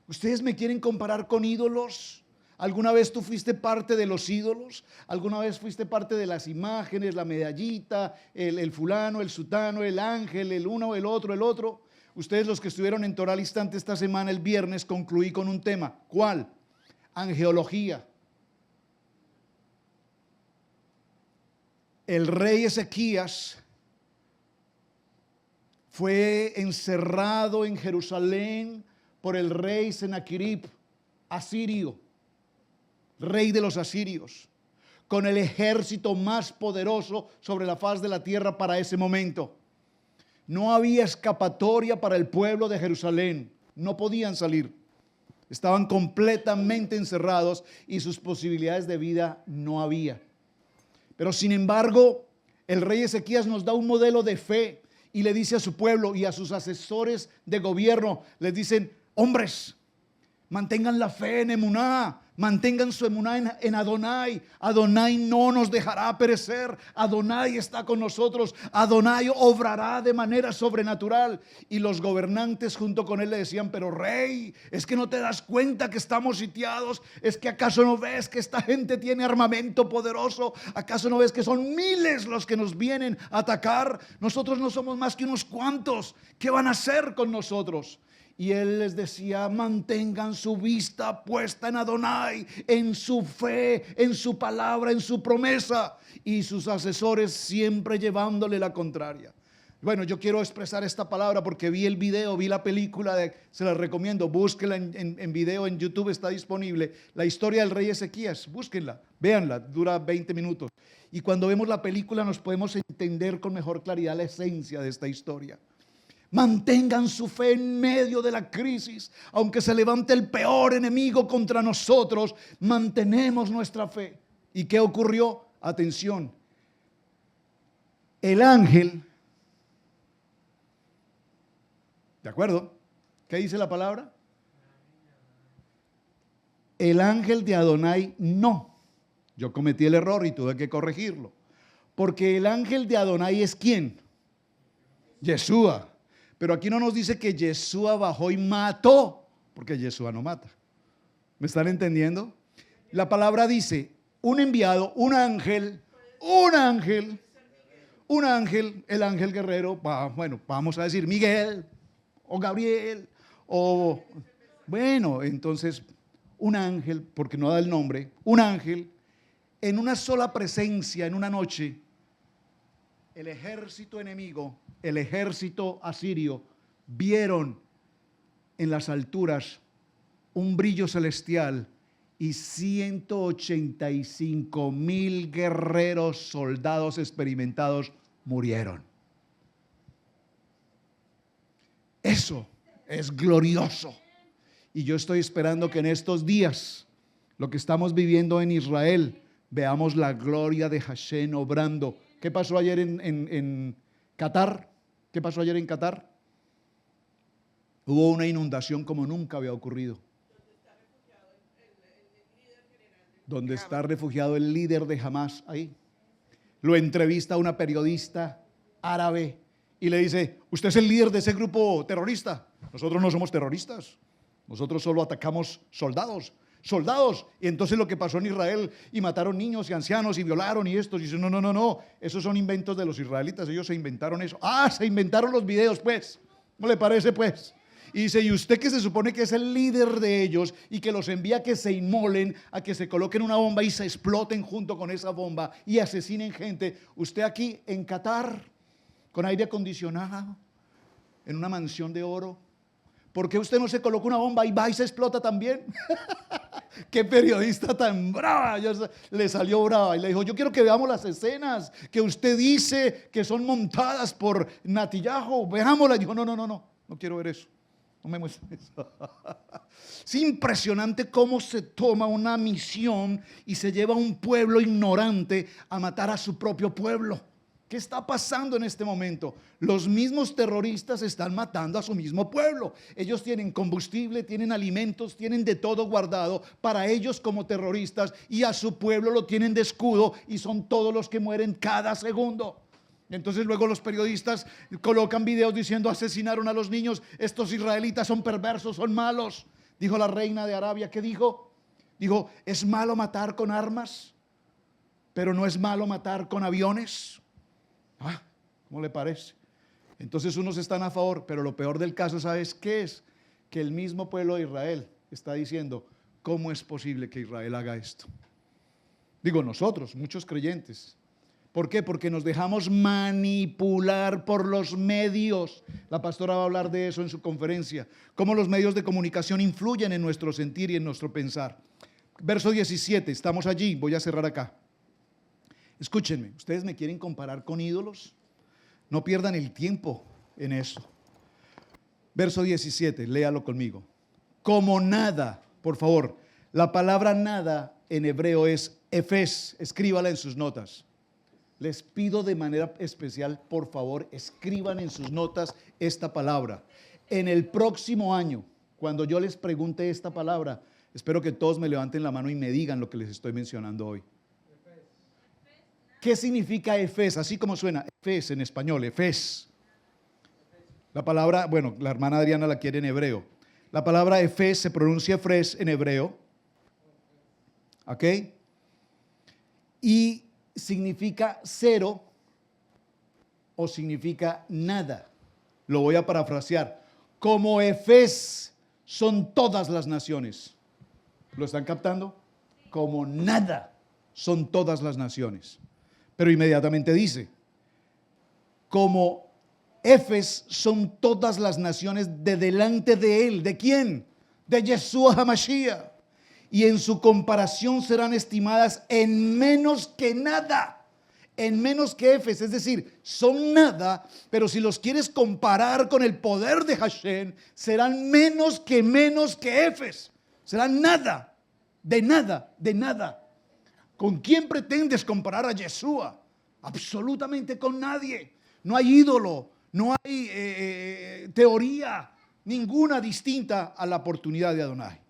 ¿Ustedes me quieren comparar con ídolos? ¿Alguna vez tú fuiste parte de los ídolos? ¿Alguna vez fuiste parte de las imágenes, la medallita, el fulano, el sutano, el ángel, el uno, el otro? Ustedes, los que estuvieron en Torah al Instante esta semana, el viernes, concluí con un tema. ¿Cuál? Angeología. El rey Ezequías fue encerrado en Jerusalén por el rey Sennacherib, asirio, rey de los asirios, con el ejército más poderoso sobre la faz de la tierra para ese momento. No había escapatoria para el pueblo de Jerusalén. No podían salir. Estaban completamente encerrados y sus posibilidades de vida no había. Pero sin embargo, el rey Ezequías nos da un modelo de fe y le dice a su pueblo y a sus asesores de gobierno, les dicen: hombres, mantengan la fe en Emuná, mantengan su emuná en Adonai. Adonai no nos dejará perecer. Adonai está con nosotros. Adonai obrará de manera sobrenatural. Y los gobernantes junto con él le decían: pero rey, es que no te das cuenta que estamos sitiados. Es que acaso no ves que esta gente tiene armamento poderoso. Acaso no ves que son miles los que nos vienen a atacar. Nosotros no somos más que unos cuantos. ¿Qué van a hacer con nosotros? Y él les decía: mantengan su vista puesta en Adonai, en su fe, en su palabra, en su promesa. Y sus asesores siempre llevándole la contraria. Bueno, yo quiero expresar esta palabra porque vi el video, vi la película, se la recomiendo, búsquenla en video, en YouTube está disponible. La historia del rey Ezequías, búsquenla, véanla, dura 20 minutos. Y cuando vemos la película nos podemos entender con mejor claridad la esencia de esta historia. Mantengan su fe en medio de la crisis. Aunque se levante el peor enemigo contra nosotros, mantenemos nuestra fe. ¿Y qué ocurrió? Atención. El ángel, ¿de acuerdo? ¿Qué dice la palabra? El ángel de Adonai no. Yo cometí el error y tuve que corregirlo. Porque el ángel de Adonai es ¿quién? Yeshua. Pero aquí no nos dice que Yeshua bajó y mató, porque Yeshua no mata. ¿Me están entendiendo? La palabra dice: un enviado, un ángel, el ángel guerrero, bueno, vamos a decir Miguel o Gabriel o, bueno, entonces un ángel, porque no da el nombre, un ángel, en una sola presencia, en una noche, el ejército enemigo, el ejército asirio, vieron en las alturas un brillo celestial y 185,000 guerreros, soldados experimentados murieron. Eso es glorioso. Y yo estoy esperando que en estos días, lo que estamos viviendo en Israel, veamos la gloria de Hashem obrando. ¿Qué pasó ayer en Qatar? ¿Qué pasó ayer en Qatar? Hubo una inundación como nunca había ocurrido. ¿Dónde está refugiado el líder de Hamas? Ahí. Lo entrevista una periodista árabe y le dice: ¿usted es el líder de ese grupo terrorista? Nosotros no somos terroristas. Nosotros solo atacamos soldados. Y entonces lo que pasó en Israel, y mataron niños y ancianos y violaron y esto, y dice: no, esos son inventos de los israelitas, ellos se inventaron eso. Se inventaron los videos, pues, ¿no le parece, pues? Y dice: y usted, que se supone que es el líder de ellos y que los envía a que se inmolen, a que se coloquen una bomba y se exploten junto con esa bomba y asesinen gente, usted aquí en Qatar, con aire acondicionado, en una mansión de oro, ¿por qué usted no se coloca una bomba y va y se explota también? Qué periodista tan brava. Le salió brava y le dijo: yo quiero que veamos las escenas que usted dice que son montadas por Netanyahu. Veámoslas. Dijo: no quiero ver eso. No me muestres eso. Es impresionante cómo se toma una misión y se lleva a un pueblo ignorante a matar a su propio pueblo. ¿Qué está pasando en este momento? Los mismos terroristas están matando a su mismo pueblo. Ellos tienen combustible, tienen alimentos, tienen de todo guardado para ellos como terroristas, y a su pueblo lo tienen de escudo, y son todos los que mueren cada segundo. Entonces luego los periodistas colocan videos diciendo: asesinaron a los niños, estos israelitas son perversos, son malos. Dijo la reina de Arabia, ¿qué dijo? Dijo: es malo matar con armas, pero no es malo matar con aviones. ¿Cómo le parece? Entonces unos están a favor, pero lo peor del caso, ¿sabes qué es? Que el mismo pueblo de Israel está diciendo: ¿cómo es posible que Israel haga esto? Digo, nosotros, muchos creyentes. ¿Por qué? Porque nos dejamos manipular por los medios. La pastora va a hablar de eso en su conferencia. Cómo los medios de comunicación influyen en nuestro sentir y en nuestro pensar. Verso 17, estamos allí, voy a cerrar acá. Escúchenme, ¿ustedes me quieren comparar con ídolos? No pierdan el tiempo. en eso. Verso 17, léalo conmigo. Como nada, por favor, la palabra nada en hebreo es efes, escríbala en sus notas. Les pido de manera especial, por favor, escriban en sus notas esta palabra. En el próximo año, cuando yo les pregunte esta palabra, espero que todos me levanten la mano y me digan lo que les estoy mencionando hoy. ¿Qué significa efes? Así como suena, efes en español, efes. La palabra, bueno, la hermana Adriana la quiere en hebreo. La palabra efes se pronuncia efres en hebreo. ¿Ok? Y significa cero o significa nada. Lo voy a parafrasear. Como efes son todas las naciones. ¿Lo están captando? Como nada son todas las naciones. Pero inmediatamente dice, como efes son todas las naciones de delante de él. ¿De quién? De Yeshua HaMashiach. Y en su comparación serán estimadas en menos que nada, en menos que efes, es decir, son nada, pero si los quieres comparar con el poder de Hashem, serán menos que efes, serán nada, de nada, de nada. ¿Con quién pretendes comparar a Yeshua? Absolutamente con nadie. No hay ídolo, no hay teoría ninguna distinta a la oportunidad de Adonai.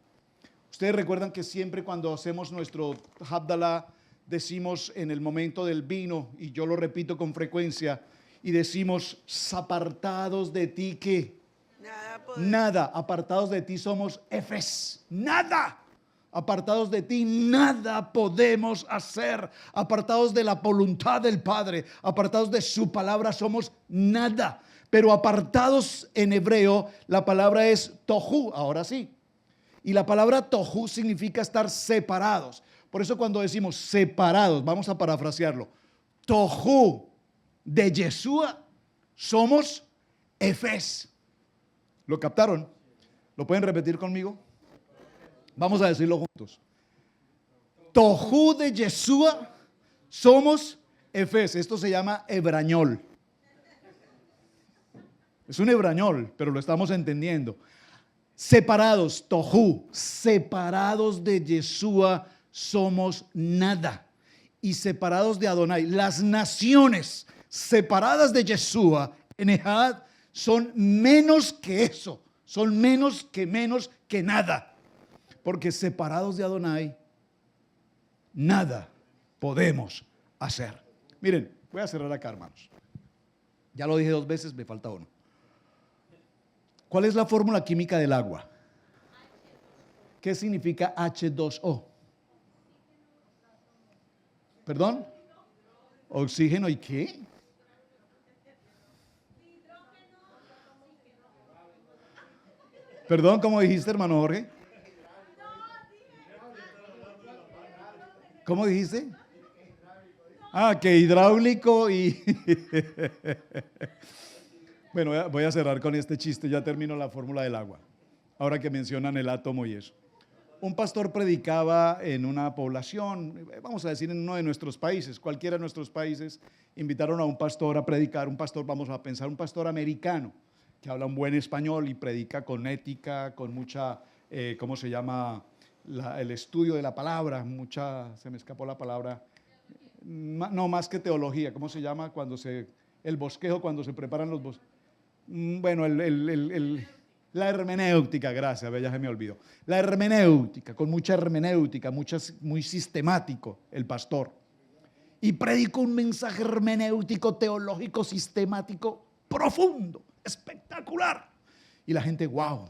Ustedes recuerdan que siempre cuando hacemos nuestro Havdalah decimos en el momento del vino, y yo lo repito con frecuencia, y decimos, apartados de ti, ¿qué? Nada, apartados de ti somos efes, nada. Apartados de ti, nada podemos hacer. Apartados de la voluntad del Padre, apartados de su palabra, somos nada. Pero apartados en hebreo, la palabra es tohu, ahora sí. Y la palabra tohu significa estar separados. Por eso cuando decimos separados, vamos a parafrasearlo. Tohu de Yeshua somos efes. ¿Lo captaron? ¿Lo pueden repetir conmigo? Vamos a decirlo juntos. Tohu de Yeshua somos efes. Esto se llama hebrañol. Es un hebrañol, pero lo estamos entendiendo. Separados, tohu, separados de Yeshua somos nada. Y separados de Adonai, las naciones separadas de Yeshua en Ejad son menos que eso, son menos que nada. Porque separados de Adonai, nada podemos hacer. Miren, voy a cerrar acá, hermanos. Ya lo dije 2 veces, me falta uno. ¿Cuál es la fórmula química del agua? ¿Qué significa H2O? ¿Perdón? ¿Oxígeno y qué? Perdón, ¿cómo dijiste, hermano Jorge? ¿Cómo dijiste? Ah, que hidráulico y... Bueno, voy a cerrar con este chiste, ya termino la fórmula del agua. Ahora que mencionan el átomo y eso. Un pastor predicaba en una población, vamos a decir en uno de nuestros países, cualquiera de nuestros países, invitaron a un pastor a predicar, un pastor, vamos a pensar, un pastor americano, que habla un buen español y predica con ética, con mucha, ¿cómo se llama? El estudio de la palabra, se me escapó la palabra, no más que teología, ¿cómo se llama? El bosquejo, cuando se preparan los bosquejos. Bueno, la hermenéutica, gracias, ya se me olvidó. La hermenéutica, con mucha hermenéutica, muy sistemático el pastor. Y predicó un mensaje hermenéutico, teológico, sistemático, profundo, espectacular. Y la gente, wow,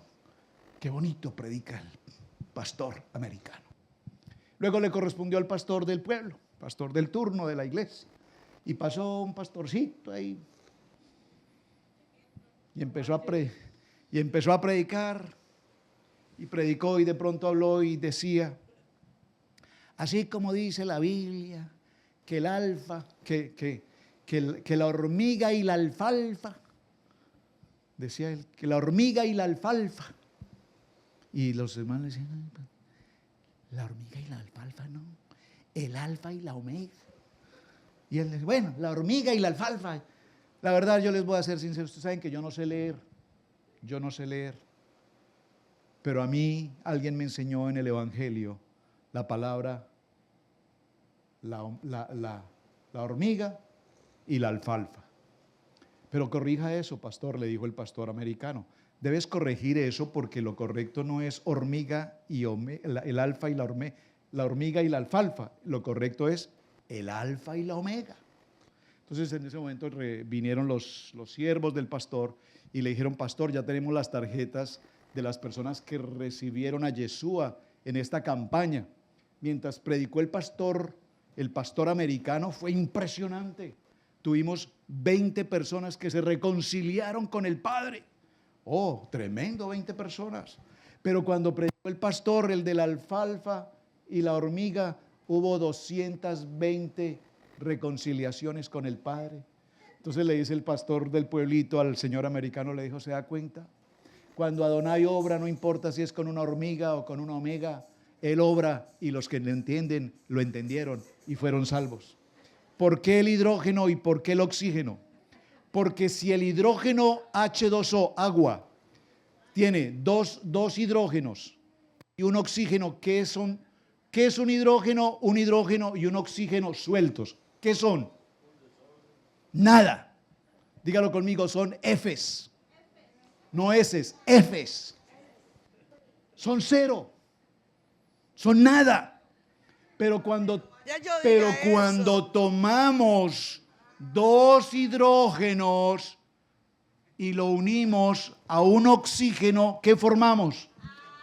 qué bonito predica el pastor americano. Luego le correspondió al pastor del pueblo, pastor del turno de la iglesia. Y pasó un pastorcito ahí. Y empezó a predicar, y predicó, y de pronto habló y decía, así como dice la Biblia, que el alfa, que la hormiga y la alfalfa, decía él, que la hormiga y la alfalfa, y los demás le decían, la hormiga y la alfalfa no, el alfa y la omega, y él decía, bueno, la hormiga y la alfalfa, La verdad, yo les voy a ser sincero, ustedes saben que yo no sé leer, pero a mí alguien me enseñó en el Evangelio la palabra, la hormiga y la alfalfa. Pero corrija eso, pastor, le dijo el pastor americano. Debes corregir eso porque lo correcto no es hormiga y el alfa y la hormiga y la alfalfa. Lo correcto es el alfa y la omega. Entonces en ese momento vinieron los siervos del pastor y le dijeron, pastor, ya tenemos las tarjetas de las personas que recibieron a Yeshua en esta campaña. Mientras predicó el pastor americano, fue impresionante. Tuvimos 20 personas que se reconciliaron con el Padre. Oh, tremendo, 20 personas. Pero cuando predicó el pastor, el de la alfalfa y la hormiga, hubo 220 reconciliaciones con el Padre. Entonces le dice el pastor del pueblito al señor americano, le dijo, ¿se da cuenta? Cuando Adonai obra, no importa si es con una hormiga o con una omega, Él obra y los que lo entienden, lo entendieron y fueron salvos. ¿Por qué el hidrógeno y por qué el oxígeno? Porque si el hidrógeno H2O, agua, tiene dos hidrógenos y un oxígeno, ¿qué es un hidrógeno? Un hidrógeno y un oxígeno sueltos. ¿Qué son? Nada. Dígalo conmigo, son Fs. No Ss, Fs. Son cero. Son nada. Pero cuando tomamos dos hidrógenos y lo unimos a un oxígeno, ¿qué formamos?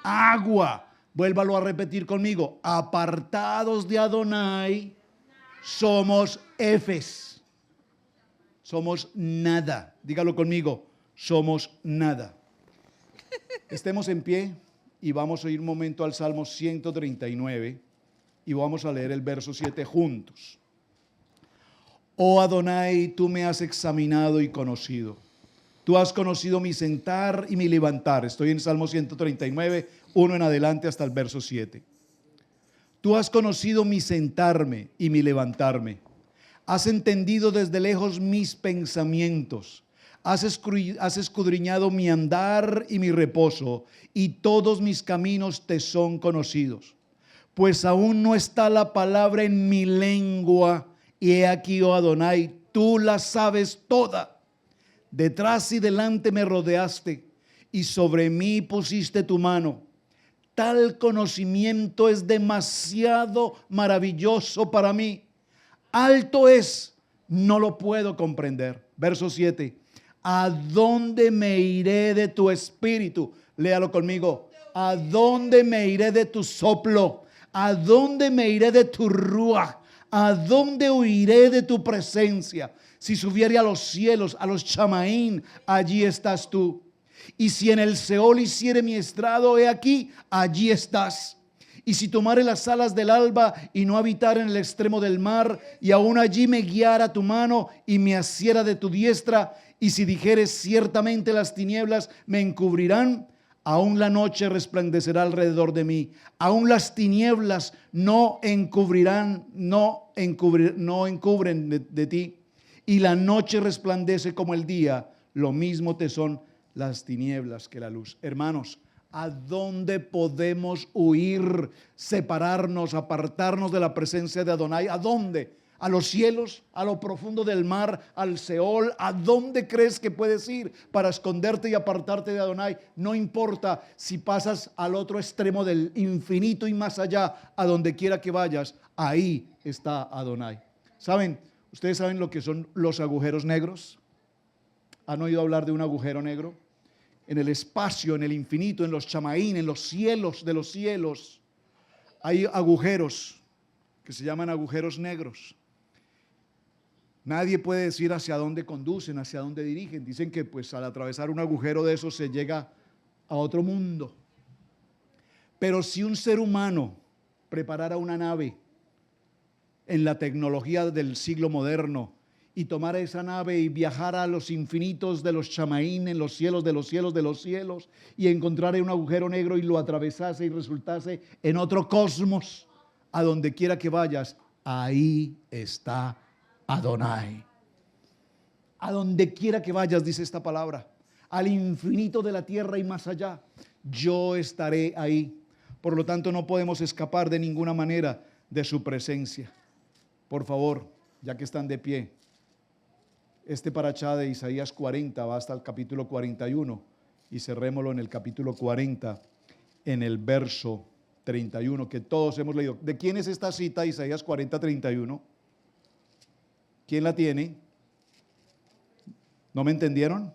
Agua. Vuélvalo a repetir conmigo. Apartados de Adonai, somos Fs. Somos nada. Dígalo conmigo. Somos nada. Estemos en pie y vamos a ir un momento al Salmo 139 y vamos a leer el verso 7 juntos. Oh Adonai, tú me has examinado y conocido. Tú has conocido mi sentar y mi levantar. Estoy en Salmo 139, 1 en adelante hasta el verso 7. Tú has conocido mi sentarme y mi levantarme. Has entendido desde lejos mis pensamientos. Has escudriñado mi andar y mi reposo, y todos mis caminos te son conocidos. Pues aún no está la palabra en mi lengua, y he aquí, oh Adonai, tú la sabes toda. Detrás y delante me rodeaste, y sobre mí pusiste tu mano. Tal conocimiento es demasiado maravilloso para mí. Alto es, no lo puedo comprender. Verso 7. ¿A dónde me iré de tu espíritu? Léalo conmigo. ¿A dónde me iré de tu soplo? ¿A dónde me iré de tu ruaj? ¿A dónde huiré de tu presencia? Si subiere a los cielos, a los chamaín, allí estás tú. Y si en el Seol hiciere mi estrado, he aquí, allí estás. Y si tomare las alas del alba y no habitar en el extremo del mar, y aún allí me guiara tu mano y me asiera de tu diestra, y si dijeres ciertamente las tinieblas me encubrirán, aún la noche resplandecerá alrededor de mí, aún las tinieblas no encubren de ti, y la noche resplandece como el día, lo mismo te son las tinieblas que la luz. Hermanos, ¿a dónde podemos huir, separarnos, apartarnos de la presencia de Adonai? ¿A dónde? ¿A los cielos? ¿A lo profundo del mar? ¿Al Seol? ¿A dónde crees que puedes ir para esconderte y apartarte de Adonai? No importa si pasas al otro extremo del infinito y más allá, a donde quiera que vayas, ahí está Adonai. ¿Saben? ¿Ustedes saben lo que son los agujeros negros? ¿Han oído hablar de un agujero negro? En el espacio, en el infinito, en los chamaín, en los cielos de los cielos, hay agujeros que se llaman agujeros negros. Nadie puede decir hacia dónde conducen, hacia dónde dirigen. Dicen que pues al atravesar un agujero de esos se llega a otro mundo. Pero si un ser humano preparara una nave en la tecnología del siglo moderno y tomara esa nave y viajara a los infinitos de los chamaín, en los cielos de los cielos de los cielos, y encontrara un agujero negro y lo atravesase y resultase en otro cosmos, a donde quiera que vayas, ahí está Adonai. A donde quiera que vayas, dice esta palabra, al infinito de la tierra y más allá, yo estaré ahí. Por lo tanto, no podemos escapar de ninguna manera de su presencia. Por favor, ya que están de pie, este parachá de Isaías 40 va hasta el capítulo 41 y cerrémoslo en el capítulo 40, en el verso 31, que todos hemos leído. ¿De quién es esta cita, Isaías 40, 31? ¿Quién la tiene? ¿No me entendieron?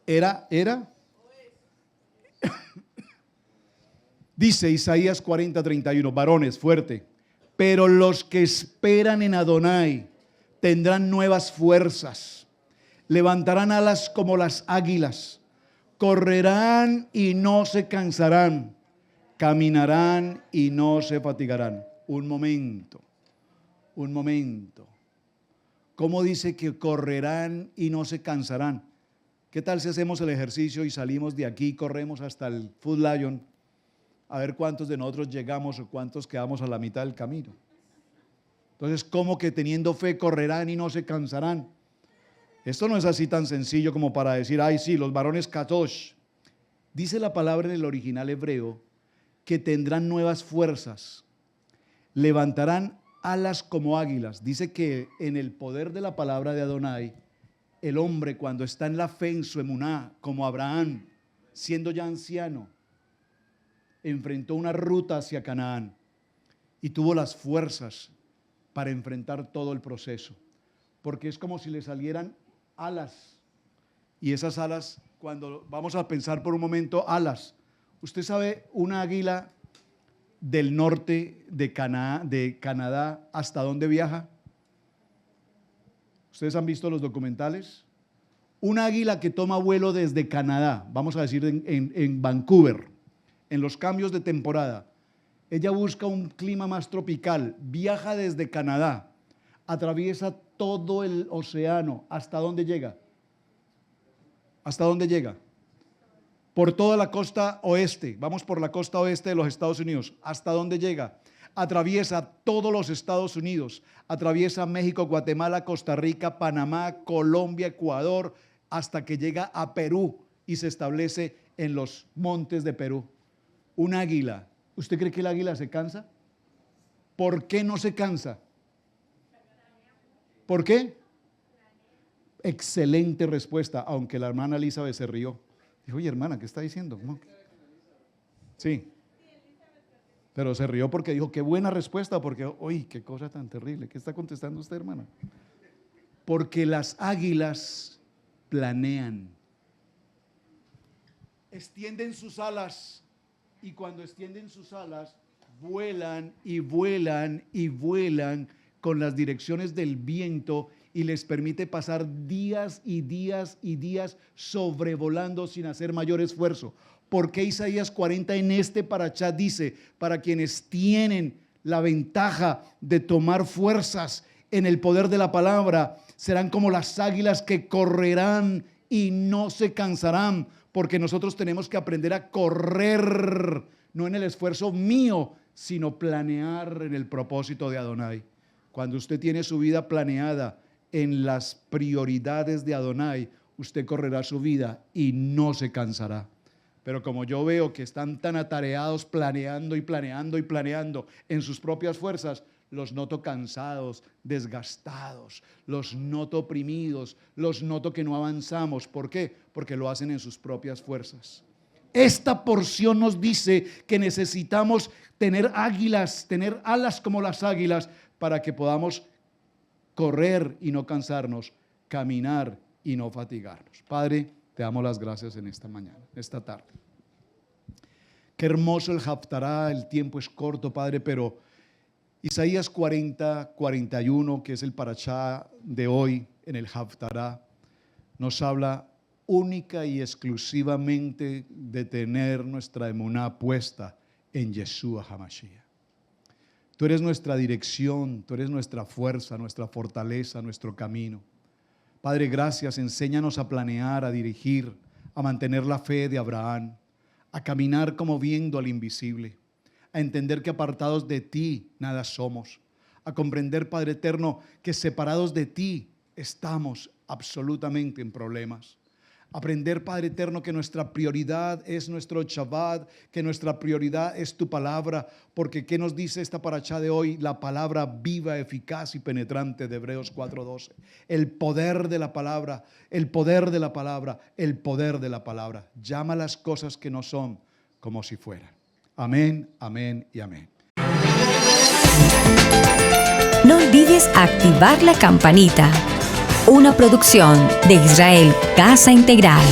Era. Dice Isaías 40, 31, varones, fuerte. Pero los que esperan en Adonai tendrán nuevas fuerzas, levantarán alas como las águilas, correrán y no se cansarán, caminarán y no se fatigarán. Un momento. ¿Cómo dice que correrán y no se cansarán? ¿Qué tal si hacemos el ejercicio y salimos de aquí, corremos hasta el Food Lion, a ver cuántos de nosotros llegamos o cuántos quedamos a la mitad del camino? Entonces, ¿cómo que teniendo fe correrán y no se cansarán? Esto no es así tan sencillo como para decir, ay sí, los varones Katosh. Dice la palabra en el original hebreo que tendrán nuevas fuerzas, levantarán alas como águilas. Dice que en el poder de la palabra de Adonai, el hombre cuando está en la fe, en su emuná, como Abraham, siendo ya anciano, enfrentó una ruta hacia Canaán y tuvo las fuerzas para enfrentar todo el proceso, porque es como si le salieran alas, y esas alas, cuando vamos a pensar por un momento, alas, usted sabe, una águila del norte de Canadá, ¿hasta dónde viaja? ¿Ustedes han visto los documentales? Un águila que toma vuelo desde Canadá, vamos a decir en Vancouver, en los cambios de temporada, ella busca un clima más tropical, viaja desde Canadá, atraviesa todo el océano, ¿hasta dónde llega? ¿Hasta dónde llega? Por toda la costa oeste, vamos por la costa oeste de los Estados Unidos, ¿hasta dónde llega? Atraviesa todos los Estados Unidos, atraviesa México, Guatemala, Costa Rica, Panamá, Colombia, Ecuador, hasta que llega a Perú y se establece en los montes de Perú. Un águila, ¿usted cree que el águila se cansa? ¿Por qué no se cansa? ¿Por qué? Excelente respuesta, aunque la hermana Elizabeth se rió. Dijo, oye hermana, ¿qué está diciendo? ¿Cómo? Sí, pero se rió porque dijo, qué buena respuesta, porque, uy, qué cosa tan terrible. ¿Qué está contestando usted, hermana? Porque las águilas planean, extienden sus alas, y cuando extienden sus alas, vuelan y vuelan y vuelan con las direcciones del viento, y les permite pasar días y días y días sobrevolando sin hacer mayor esfuerzo. ¿Por qué Isaías 40 en este parachá dice, para quienes tienen la ventaja de tomar fuerzas en el poder de la palabra, serán como las águilas que correrán y no se cansarán? Porque nosotros tenemos que aprender a correr, no en el esfuerzo mío, sino planear en el propósito de Adonai. Cuando usted tiene su vida planeada en las prioridades de Adonai, usted correrá su vida y no se cansará. Pero como yo veo que están tan atareados planeando y planeando y planeando en sus propias fuerzas, los noto cansados, desgastados, los noto oprimidos, los noto que no avanzamos. ¿Por qué? Porque lo hacen en sus propias fuerzas. Esta porción nos dice que necesitamos tener águilas, tener alas como las águilas, para que podamos correr y no cansarnos, caminar y no fatigarnos. Padre, te damos las gracias en esta mañana, esta tarde. Qué hermoso el Haftará, el tiempo es corto, Padre, pero Isaías 40, 41, que es el parachá de hoy en el Haftará, nos habla única y exclusivamente de tener nuestra emuná puesta en Yeshua HaMashiach. Tú eres nuestra dirección, tú eres nuestra fuerza, nuestra fortaleza, nuestro camino. Padre, gracias, enséñanos a planear, a dirigir, a mantener la fe de Abraham, a caminar como viendo al invisible, a entender que apartados de ti nada somos, a comprender, Padre eterno, que separados de ti estamos absolutamente en problemas. Aprender, Padre eterno, que nuestra prioridad es nuestro Shabbat, que nuestra prioridad es tu palabra, porque ¿qué nos dice esta parashá de hoy? La palabra viva, eficaz y penetrante de Hebreos 4:12. El poder de la palabra, el poder de la palabra, el poder de la palabra. Llama las cosas que no son como si fueran. Amén, amén y amén. No olvides activar la campanita. Una producción de Israel Casa Integral.